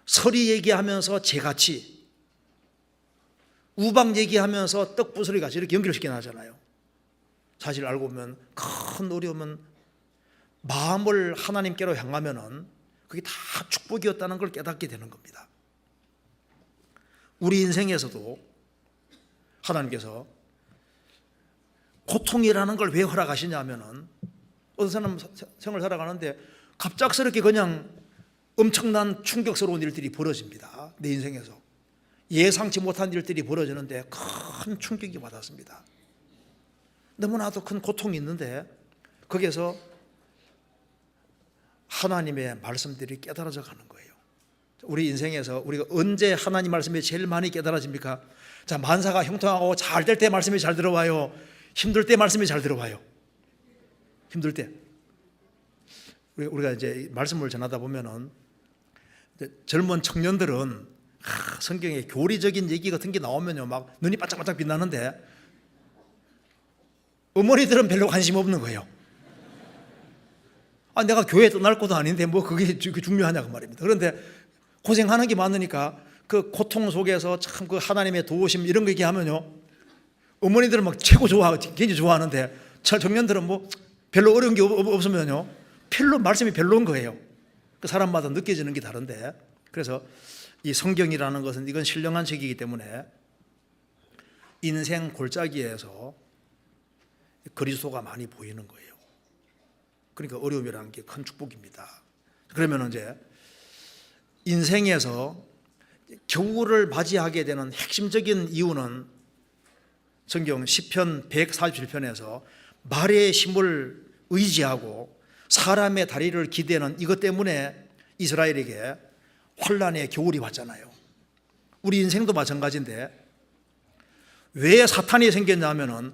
서리 얘기하면서 재같이 우박 얘기하면서 떡부스러기같이 이렇게 연결시켜 놨잖아요. 사실 알고 보면 큰 어려움은 마음을 하나님께로 향하면은 그게 다 축복이었다는 걸 깨닫게 되는 겁니다. 우리 인생에서도 하나님께서 고통이라는 걸 왜 허락하시냐 하면은 어떤 사람 생을 살아가는데 갑작스럽게 그냥 엄청난 충격스러운 일들이 벌어집니다. 내 인생에서 예상치 못한 일들이 벌어지는데 큰 충격이 받았습니다. 너무나도 큰 고통이 있는데 거기에서 하나님의 말씀들이 깨달아져 가는 거예요. 우리 인생에서 우리가 언제 하나님 말씀이 제일 많이 깨달아집니까? 자, 만사가 형통하고 잘 될 때 말씀이 잘 들어와요? 힘들 때 말씀이 잘 들어와요? 힘들 때. 우리가 이제 말씀을 전하다 보면은 젊은 청년들은 성경에 교리적인 얘기 같은 게 나오면요 막 눈이 반짝반짝 빛나는데 어머니들은 별로 관심 없는 거예요. 내가 교회 떠날 것도 아닌데 뭐 그게 중요하냐 그 말입니다. 그런데 고생하는 게 많으니까 그 고통 속에서 참 그 하나님의 도우심 이런 거 얘기하면요, 어머니들은 막 최고 굉장히 좋아하는데 청년들은 뭐 별로 어려운 게 없으면요 별로 말씀이 별로인 거예요. 그 사람마다 느껴지는 게 다른데, 그래서 이 성경이라는 것은 이건 신령한 책이기 때문에 인생 골짜기에서 그리스도가 많이 보이는 거예요. 그러니까 어려움이라는 게 큰 축복입니다. 그러면 이제 인생에서 겨울을 맞이하게 되는 핵심적인 이유는 성경 시편 147편에서 말의 힘을 의지하고 사람의 다리를 기대는 이것 때문에 이스라엘에게 환란의 겨울이 왔잖아요. 우리 인생도 마찬가지인데 왜 사탄이 생겼냐면은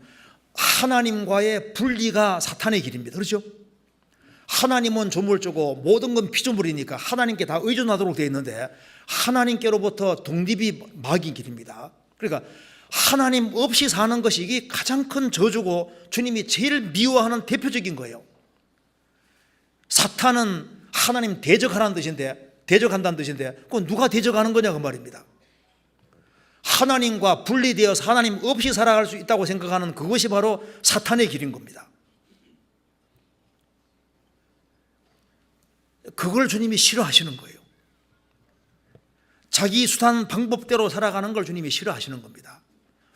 하나님과의 분리가 사탄의 길입니다. 그렇죠? 하나님은 조물주고 모든 건 피조물이니까 하나님께 다 의존하도록 되어 있는데 하나님께로부터 독립이 마귀의 길입니다. 그러니까 하나님 없이 사는 것이 이게 가장 큰 저주고 주님이 제일 미워하는 대표적인 거예요. 사탄은 하나님 대적한다는 뜻인데 그건 누가 대적하는 거냐 그 말입니다. 하나님과 분리되어서 하나님 없이 살아갈 수 있다고 생각하는 그것이 바로 사탄의 길인 겁니다. 그걸 주님이 싫어하시는 거예요. 자기 수단 방법대로 살아가는 걸 주님이 싫어하시는 겁니다.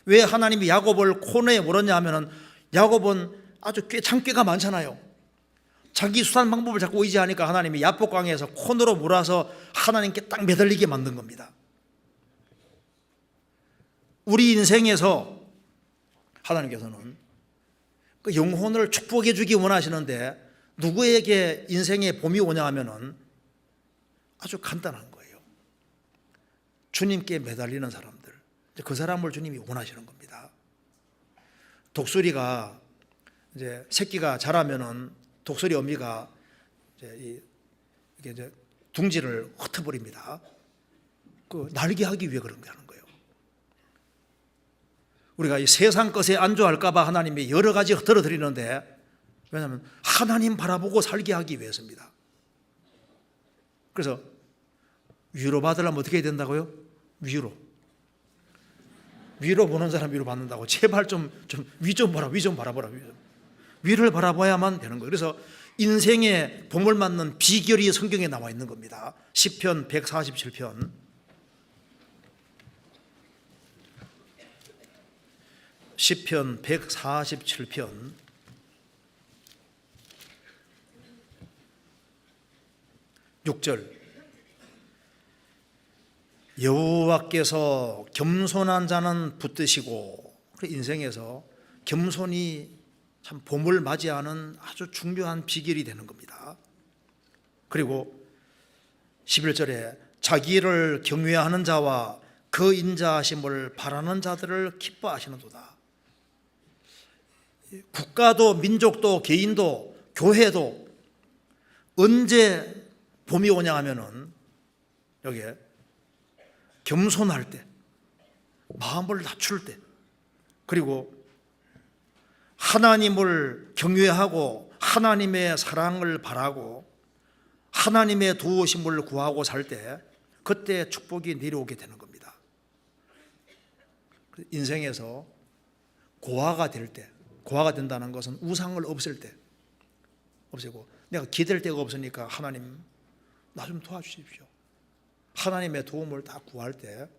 왜 하나님이 야곱을 코너에 몰았냐 하면은 야곱은 아주 꽤 참깨가 많잖아요. 자기 수단 방법을 자꾸 의지하니까 하나님이 야복강에서 코너로 몰아서 하나님께 딱 매달리게 만든 겁니다. 우리 인생에서 하나님께서는 그 영혼을 축복해 주기 원하시는데 누구에게 인생의 봄이 오냐 하면은 아주 간단한 거예요. 주님께 매달리는 사람들, 그 사람을 주님이 원하시는 겁니다. 독수리가 이제 새끼가 자라면은 독수리 어미가 이제 둥지를 흩어버립니다. 그 날게 하기 위해 그런 게 하는 거예요. 우리가 이 세상 것에 안주할까봐 하나님이 여러 가지 흩어져 드리는데 왜냐하면 하나님 바라보고 살게 하기 위해서입니다. 그래서 위로받으려면 어떻게 해야 된다고요? 위로 보는 사람 위로 받는다고. 제발 위 좀 바라보라. 위를 바라봐야만 되는 거예요. 그래서 인생의 봄을 맞는 비결이 성경에 나와 있는 겁니다. 시편 147편 시편 147편 6절 여호와께서 겸손한 자는 붙드시고, 인생에서 겸손이 참 봄을 맞이하는 아주 중요한 비결이 되는 겁니다. 그리고 11절에 자기를 경외하는 자와 그 인자하심을 바라는 자들을 기뻐하시는도다. 국가도 민족도 개인도 교회도 언제 봄이 오냐 하면은 여기에 겸손할 때, 마음을 낮출 때, 그리고 하나님을 경외하고 하나님의 사랑을 바라고 하나님의 도우심을 구하고 살 때, 그때 축복이 내려오게 되는 겁니다. 인생에서 고아가 될 때, 고아가 된다는 것은 우상을 없앨 때, 없애고 내가 기댈 데가 없으니까 하나님 나 좀 도와주십시오. 하나님의 도움을 다 구할 때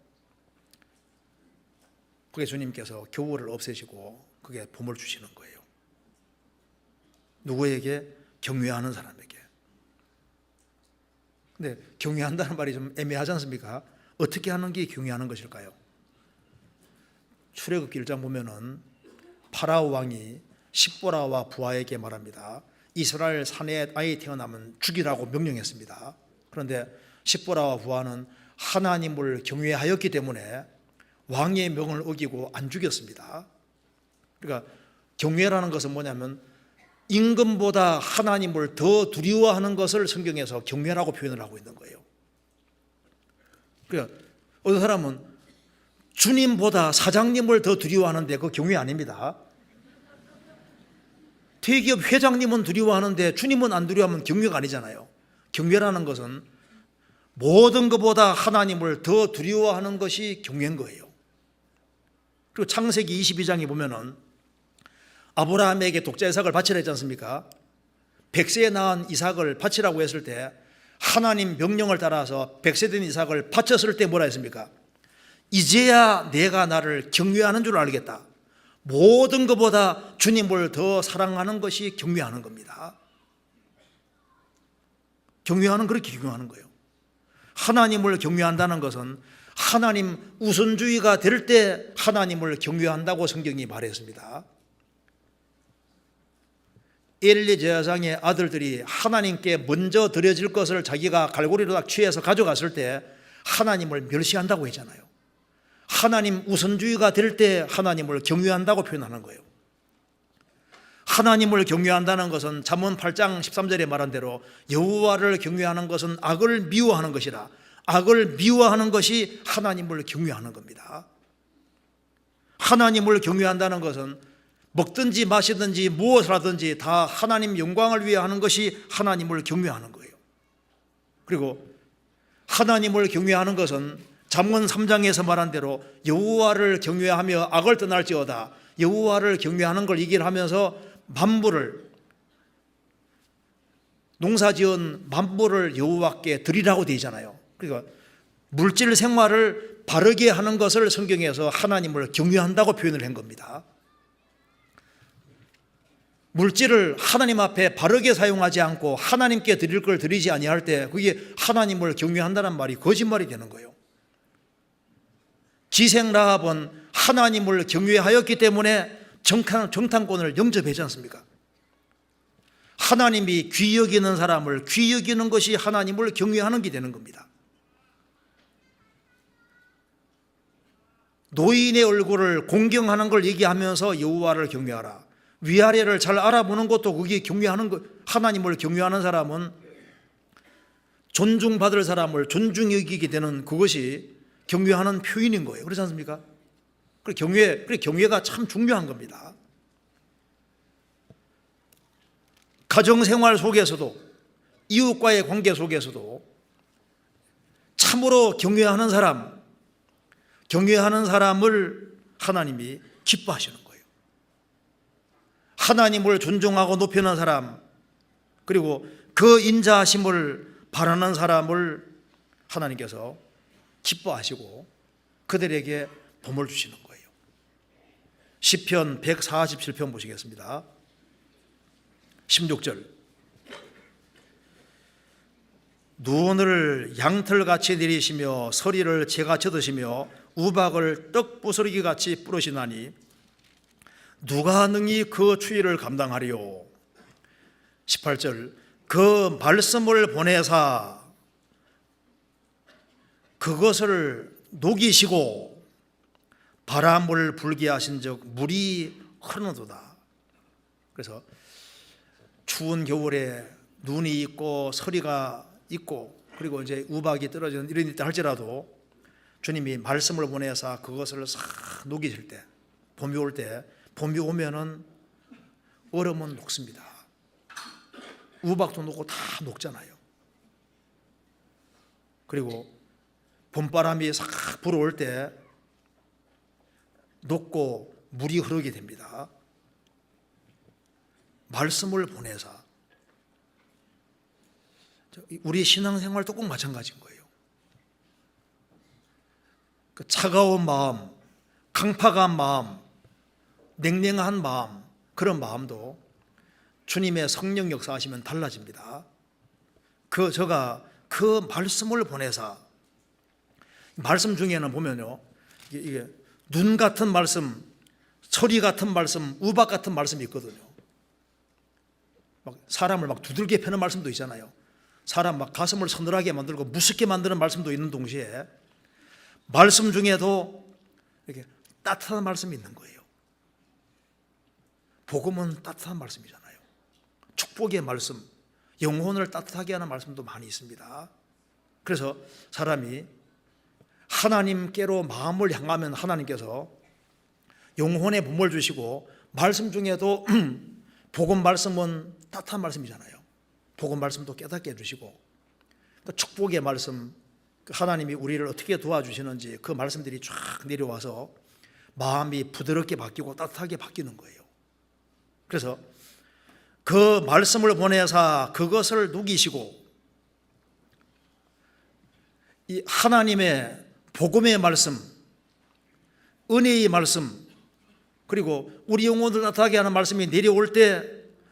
그게 주님께서 겨울을 없애시고 그게 봄을 주시는 거예요. 누구에게? 경외하는 사람에게. 근데 경외한다는 말이 좀 애매하지 않습니까? 어떻게 하는 게 경외하는 것일까요? 출애굽기 1장 보면은 파라오 왕이 십보라와 부하에게 말합니다. 이스라엘 사내에 아이 태어나면 죽이라고 명령했습니다. 그런데 십보라와 부하는 하나님을 경외하였기 때문에 왕의 명을 어기고 안 죽였습니다. 그러니까 경외라는 것은 뭐냐면 임금보다 하나님을 더 두려워하는 것을 성경에서 경외라고 표현을 하고 있는 거예요. 그러니까 어떤 사람은 주님보다 사장님을 더 두려워하는데 그거 경외 아닙니다. 대기업 회장님은 두려워하는데 주님은 안 두려워하면 경외가 아니잖아요. 경외라는 것은 모든 것보다 하나님을 더 두려워하는 것이 경외인 거예요. 그리고 창세기 22장에 보면은 아브라함에게 독자 이삭을 바치라 했지 않습니까? 100세에 낳은 이삭을 바치라고 했을 때 하나님 명령을 따라서 100세 된 이삭을 바쳤을 때 뭐라 했습니까? 이제야 내가 나를 경외하는 줄 알겠다. 모든 것보다 주님을 더 사랑하는 것이 경외하는 겁니다. 경외하는, 그렇게 경외하는 거예요. 하나님을 경외한다는 것은 하나님 우선주의가 될 때 하나님을 경외한다고 성경이 말했습니다. 엘리 제사장의 아들들이 하나님께 먼저 드려질 것을 자기가 갈고리로 딱 취해서 가져갔을 때 하나님을 멸시한다고 했잖아요. 하나님 우선주의가 될 때 하나님을 경외한다고 표현하는 거예요. 하나님을 경외한다는 것은 잠언 8장 13절에 말한 대로 여호와를 경외하는 것은 악을 미워하는 것이라. 악을 미워하는 것이 하나님을 경외하는 겁니다. 하나님을 경외한다는 것은 먹든지 마시든지 무엇을 하든지 다 하나님 영광을 위해 하는 것이 하나님을 경외하는 거예요. 그리고 하나님을 경외하는 것은 잠언 3장에서 말한 대로 여호와를 경외하며 악을 떠날지어다. 여호와를 경외하는 걸 얘기를 하면서 만물을, 농사지은 만물을 여호와께 드리라고 되어 있잖아요. 그러니까 물질 생활을 바르게 하는 것을 성경에서 하나님을 경외한다고 표현을 한 겁니다. 물질을 하나님 앞에 바르게 사용하지 않고 하나님께 드릴 걸 드리지 아니할 때 그게 하나님을 경외한다는 말이 거짓말이 되는 거예요. 지생 라합은 하나님을 경외하였기 때문에 정탐꾼을 영접하지 않습니까? 하나님이 귀히 여기는 사람을 귀히 여기는 것이 하나님을 경외하는 게 되는 겁니다. 노인의 얼굴을 공경하는 걸 얘기하면서 여호와를 경외하라. 위아래를 잘 알아보는 것도 그게 경외하는 것. 하나님을 경외하는 사람은 존중받을 사람을 존중 여기게 되는 그것이 경외하는 표현인 거예요. 그렇지 않습니까? 경외가 참 중요한 겁니다. 가정생활 속에서도 이웃과의 관계 속에서도 참으로 경외하는 사람을 하나님이 기뻐하시는 거예요. 하나님을 존중하고 높이는 사람, 그리고 그 인자하심을 바라는 사람을 하나님께서 기뻐하시고 그들에게 복을 주시는 거예요. 시편 147편 보시겠습니다. 16절. 눈을 양털같이 내리시며 서리를 재가 쳐드시며 우박을 떡 부스러기 같이 뿌리시나니 누가 능히 그 추위를 감당하리요. 18절. 그 말씀을 보내사 그것을 녹이시고 바람을 불게 하신 즉 물이 흐르는도다. 그래서 추운 겨울에 눈이 있고 서리가 있고 그리고 이제 우박이 떨어지는 이런 때 할지라도 주님이 말씀을 보내사 그것을 싹 녹이실 때, 봄이 올 때, 봄이 오면은 얼음은 녹습니다. 우박도 녹고 다 녹잖아요. 그리고 봄바람이 싹 불어올 때 녹고 물이 흐르게 됩니다. 말씀을 보내사. 우리 신앙생활도 꼭 마찬가지인 거예요. 그 차가운 마음, 강팍한 마음, 냉랭한 마음, 그런 마음도 주님의 성령 역사하시면 달라집니다. 저가 그 말씀을 보내사, 말씀 중에는 보면요, 이게 눈 같은 말씀, 소리 같은 말씀, 우박 같은 말씀이 있거든요. 막 사람을 막 두들겨 패는 말씀도 있잖아요. 사람 막 가슴을 서늘하게 만들고 무섭게 만드는 말씀도 있는 동시에 말씀 중에도 이렇게 따뜻한 말씀이 있는 거예요. 복음은 따뜻한 말씀이잖아요. 축복의 말씀, 영혼을 따뜻하게 하는 말씀도 많이 있습니다. 그래서 사람이 하나님께로 마음을 향하면 하나님께서 영혼의 봄을 주시고, 말씀 중에도 복음 말씀은 따뜻한 말씀이잖아요. 복음 말씀도 깨닫게 해주시고, 또 축복의 말씀, 하나님이 우리를 어떻게 도와주시는지 그 말씀들이 쫙 내려와서 마음이 부드럽게 바뀌고 따뜻하게 바뀌는 거예요. 그래서 그 말씀을 보내사 그것을 누기시고 이 하나님의 복음의 말씀, 은혜의 말씀, 그리고 우리 영혼을 따뜻하게 하는 말씀이 내려올 때,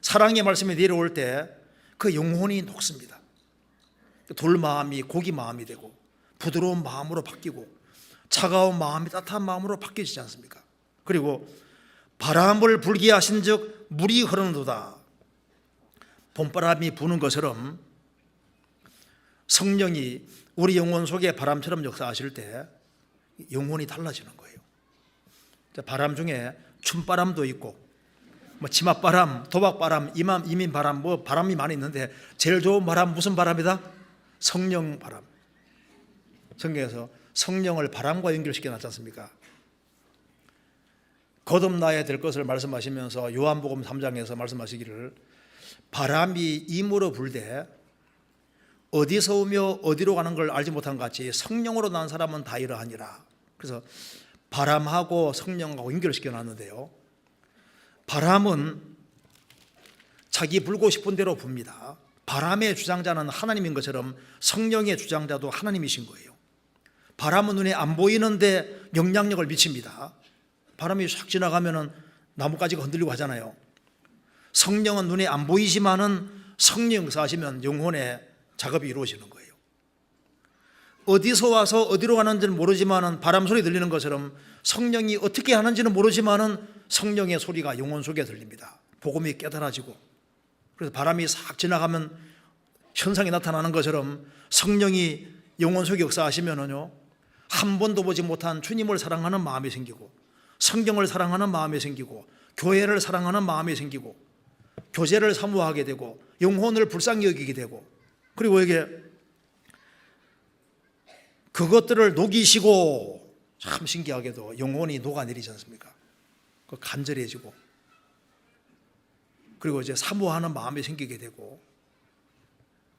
사랑의 말씀이 내려올 때 그 영혼이 녹습니다. 돌 마음이 고기 마음이 되고 부드러운 마음으로 바뀌고 차가운 마음이 따뜻한 마음으로 바뀌지 않습니까? 그리고 바람을 불게 하신 즉 물이 흐르는도다. 봄바람이 부는 것처럼 성령이 우리 영혼 속에 바람처럼 역사하실 때 영혼이 달라지는 거예요. 바람 중에 춤바람도 있고 치맛바람, 도박바람, 이민바람, 바람이 많이 있는데 제일 좋은 바람 무슨 바람이다? 성령 바람. 성경에서 성령을 바람과 연결시켜 놨지 않습니까? 거듭나야 될 것을 말씀하시면서 요한복음 3장에서 말씀하시기를 바람이 임으로 불되 어디서 오며 어디로 가는 걸 알지 못한 것 같이 성령으로 난 사람은 다 이러하니라. 그래서 바람하고 성령하고 연결시켜 놨는데요, 바람은 자기 불고 싶은 대로 붑니다. 바람의 주장자는 하나님인 것처럼 성령의 주장자도 하나님이신 거예요. 바람은 눈에 안 보이는데 영향력을 미칩니다. 바람이 싹 지나가면은 나뭇가지가 흔들리고 하잖아요. 성령은 눈에 안 보이지만은 성령 역사하시면 영혼의 작업이 이루어지는 거예요. 어디서 와서 어디로 가는지는 모르지만은 바람 소리 들리는 것처럼 성령이 어떻게 하는지는 모르지만은 성령의 소리가 영혼 속에 들립니다. 복음이 깨달아지고, 그래서 바람이 싹 지나가면 현상이 나타나는 것처럼 성령이 영혼 속에 역사하시면은요, 한 번도 보지 못한 주님을 사랑하는 마음이 생기고, 성경을 사랑하는 마음이 생기고, 교회를 사랑하는 마음이 생기고, 교제를 사모하게 되고, 영혼을 불쌍히 여기게 되고, 그리고 이게 그것들을 녹이시고, 참 신기하게도 영혼이 녹아내리지 않습니까? 간절해지고, 그리고 이제 사모하는 마음이 생기게 되고,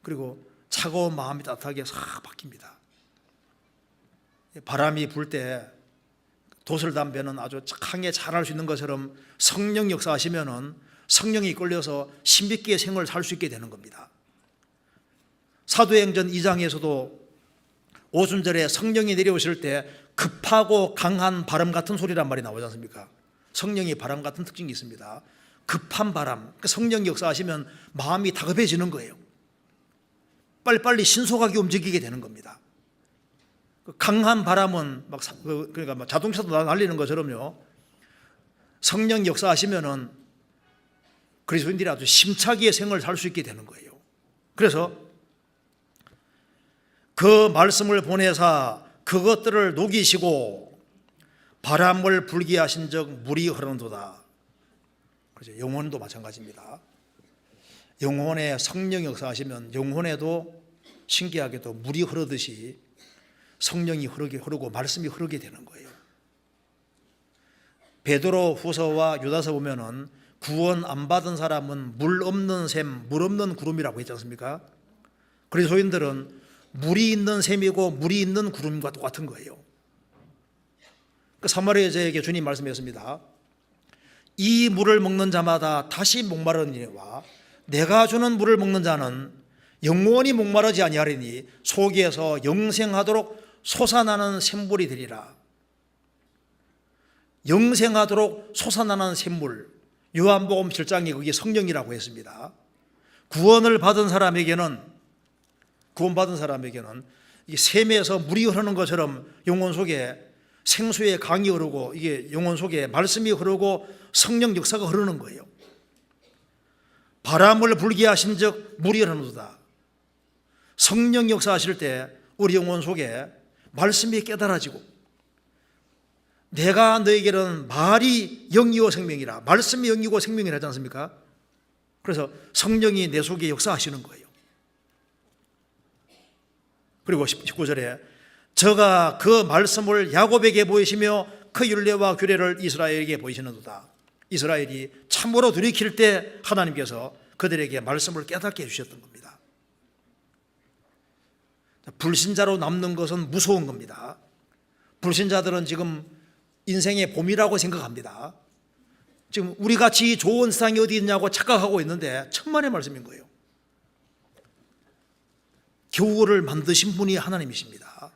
그리고 차가운 마음이 따뜻하게 싹 바뀝니다. 바람이 불 때 도설담배는 아주 강하게 잘할 수 있는 것처럼 성령 역사하시면은 성령이 끌려서 신비기의 생을 살 수 있게 되는 겁니다. 사도행전 2장에서도 오순절에 성령이 내려오실 때 급하고 강한 바람 같은 소리란 말이 나오지 않습니까? 성령이 바람 같은 특징이 있습니다. 급한 바람, 성령이 역사하시면 마음이 다급해지는 거예요. 빨리빨리 신속하게 움직이게 되는 겁니다. 강한 바람은 그러니까 자동차도 날리는 것처럼요, 성령 역사하시면은 그리스도인들이 아주 심차게 생을 살 수 있게 되는 거예요. 그래서 그 말씀을 보내사 그것들을 녹이시고 바람을 불게 하신 적 물이 흐르는도다. 그렇죠? 영혼도 마찬가지입니다. 영혼에 성령 역사하시면 영혼에도 신기하게도 물이 흐르듯이 성령이 흐르고 말씀이 흐르게 되는 거예요. 베드로 후서와 유다서 보면은 구원 안 받은 사람은 물 없는 샘, 물 없는 구름이라고 했지 않습니까? 그리스도인들은 물이 있는 샘이고 물이 있는 구름과 똑같은 거예요. 사마리아 여자에게 주님 말씀했습니다. 이 물을 먹는 자마다 다시 목마르니와 내가 주는 물을 먹는 자는 영원히 목마르지 아니하리니 속에서 영생하도록 솟아나는 샘물이 되리라. 영생하도록 솟아나는 샘물, 요한복음 7장에 그게 성령이라고 했습니다. 구원받은 사람에게는 이게 샘에서 물이 흐르는 것처럼 영혼 속에 생수의 강이 흐르고, 이게 영혼 속에 말씀이 흐르고 성령 역사가 흐르는 거예요. 바람을 불게 하신 즉 물이 흐르는도다. 성령 역사하실 때 우리 영혼 속에 말씀이 깨달아지고, 내가 너에게는 말이 영이요 생명이라, 말씀이 영이고 생명이라 하지 않습니까? 그래서 성령이 내 속에 역사하시는 거예요. 그리고 19절에 저가 그 말씀을 야곱에게 보이시며 그 율례와 규례를 이스라엘에게 보이시는도다. 이스라엘이 참으로 돌이킬 때 하나님께서 그들에게 말씀을 깨닫게 해주셨던 겁니다. 불신자로 남는 것은 무서운 겁니다. 불신자들은 지금 인생의 봄이라고 생각합니다. 지금 우리같이 좋은 세상이 어디 있냐고 착각하고 있는데 천만의 말씀인 거예요. 겨울을 만드신 분이 하나님이십니다.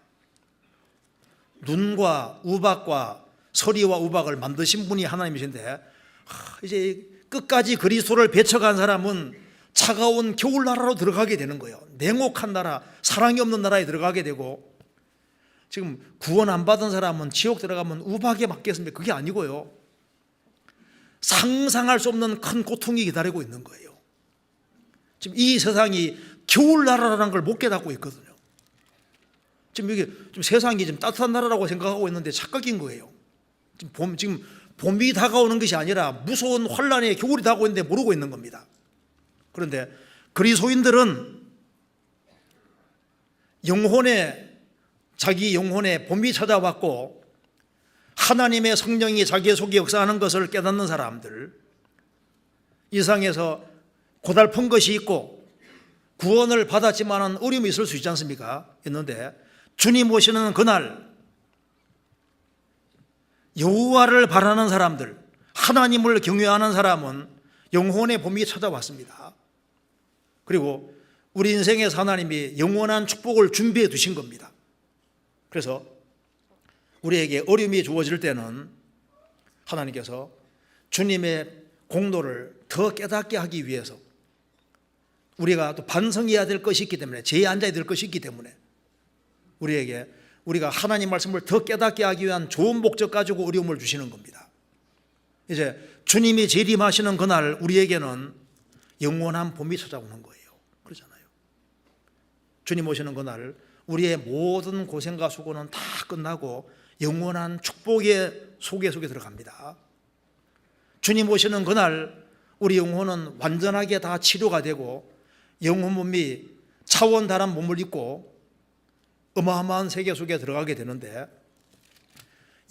눈과 우박과 서리와 우박을 만드신 분이 하나님이신데, 이제 끝까지 그리스도를 배척한 사람은 차가운 겨울 나라로 들어가게 되는 거예요. 냉혹한 나라, 사랑이 없는 나라에 들어가게 되고, 지금 구원 안 받은 사람은 지옥 들어가면 우박에 맞겠습니까? 그게 아니고요, 상상할 수 없는 큰 고통이 기다리고 있는 거예요. 지금 이 세상이 겨울 나라라는 걸 못 깨닫고 있거든요. 지금 이게 좀 세상이 좀 따뜻한 나라라고 생각하고 있는데 착각인 거예요. 지금 봄이 다가오는 것이 아니라 무서운 환란의 겨울이 다가오고 있는데 모르고 있는 겁니다. 그런데 그리스도인들은 자기 영혼에 봄이 찾아왔고 하나님의 성령이 자기 속에 역사하는 것을 깨닫는 사람들, 이 세상에서 고달픈 것이 있고 구원을 받았지만 어려움이 있을 수 있지 않습니까? 있는데 주님 오시는 그날 여호와를 바라는 사람들, 하나님을 경외하는 사람은 영혼의 봄이 찾아왔습니다. 그리고 우리 인생에서 하나님이 영원한 축복을 준비해 두신 겁니다. 그래서 우리에게 어려움이 주어질 때는 하나님께서 주님의 공로를 더 깨닫게 하기 위해서, 우리가 또 반성해야 될 것이 있기 때문에, 죄에 앉아야 될 것이 있기 때문에 우리가 하나님 말씀을 더 깨닫게 하기 위한 좋은 목적 가지고 어려움을 주시는 겁니다. 이제 주님이 재림하시는 그날 우리에게는 영원한 봄이 찾아오는 거예요. 그러잖아요. 주님 오시는 그날 우리의 모든 고생과 수고는 다 끝나고 영원한 축복의 속에 들어갑니다. 주님 오시는 그날 우리 영혼은 완전하게 다 치료가 되고 영혼 몸이 차원 다른 몸을 입고 어마어마한 세계 속에 들어가게 되는데,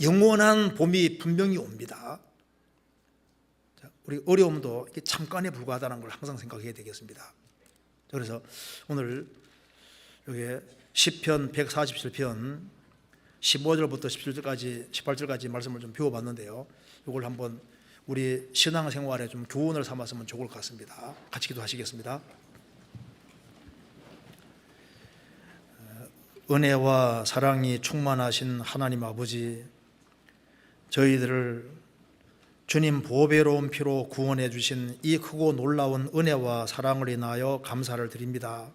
영원한 봄이 분명히 옵니다. 우리 어려움도 잠깐에 불과하다는 걸 항상 생각해야 되겠습니다. 그래서 오늘 여기 시편 147편 15절부터 18절까지 말씀을 좀 배워봤는데요, 이걸 한번 우리 신앙생활에 좀 교훈을 삼았으면 좋을 것 같습니다. 같이 기도하시겠습니다. 은혜와 사랑이 충만하신 하나님 아버지, 저희들을 주님 보배로운 피로 구원해 주신 이 크고 놀라운 은혜와 사랑을 인하여 감사를 드립니다.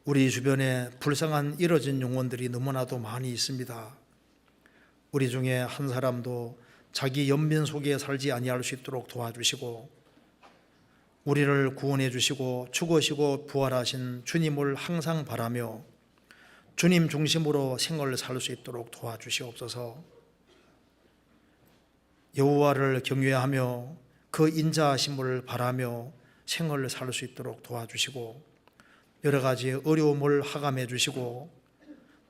우리 주변에 불쌍한 잃어진 영혼들이 너무나도 많이 있습니다. 우리 중에 한 사람도 자기 연민 속에 살지 아니할 수 있도록 도와주시고, 우리를 구원해 주시고 죽으시고 부활하신 주님을 항상 바라며 주님 중심으로 생을 살 수 있도록 도와주시옵소서. 여호와를 경외하며 그 인자하심을 바라며 생을 살 수 있도록 도와주시고, 여러 가지 어려움을 하감해 주시고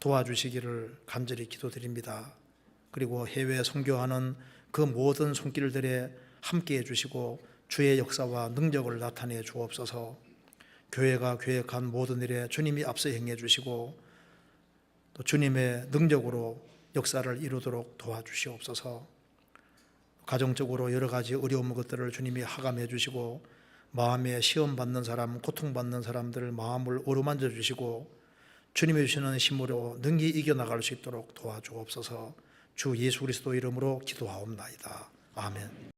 도와주시기를 간절히 기도드립니다. 그리고 해외 선교하는 그 모든 손길들에 함께해 주시고 주의 역사와 능력을 나타내 주옵소서. 교회가 계획한 모든 일에 주님이 앞서 행해 주시고 또 주님의 능력으로 역사를 이루도록 도와주시옵소서. 가정적으로 여러 가지 어려운 것들을 주님이 하감해 주시고 마음에 시험받는 사람, 고통받는 사람들 마음을 어루만져 주시고 주님이 주시는 힘으로 능히 이겨나갈 수 있도록 도와주옵소서. 주 예수 그리스도 이름으로 기도하옵나이다. 아멘.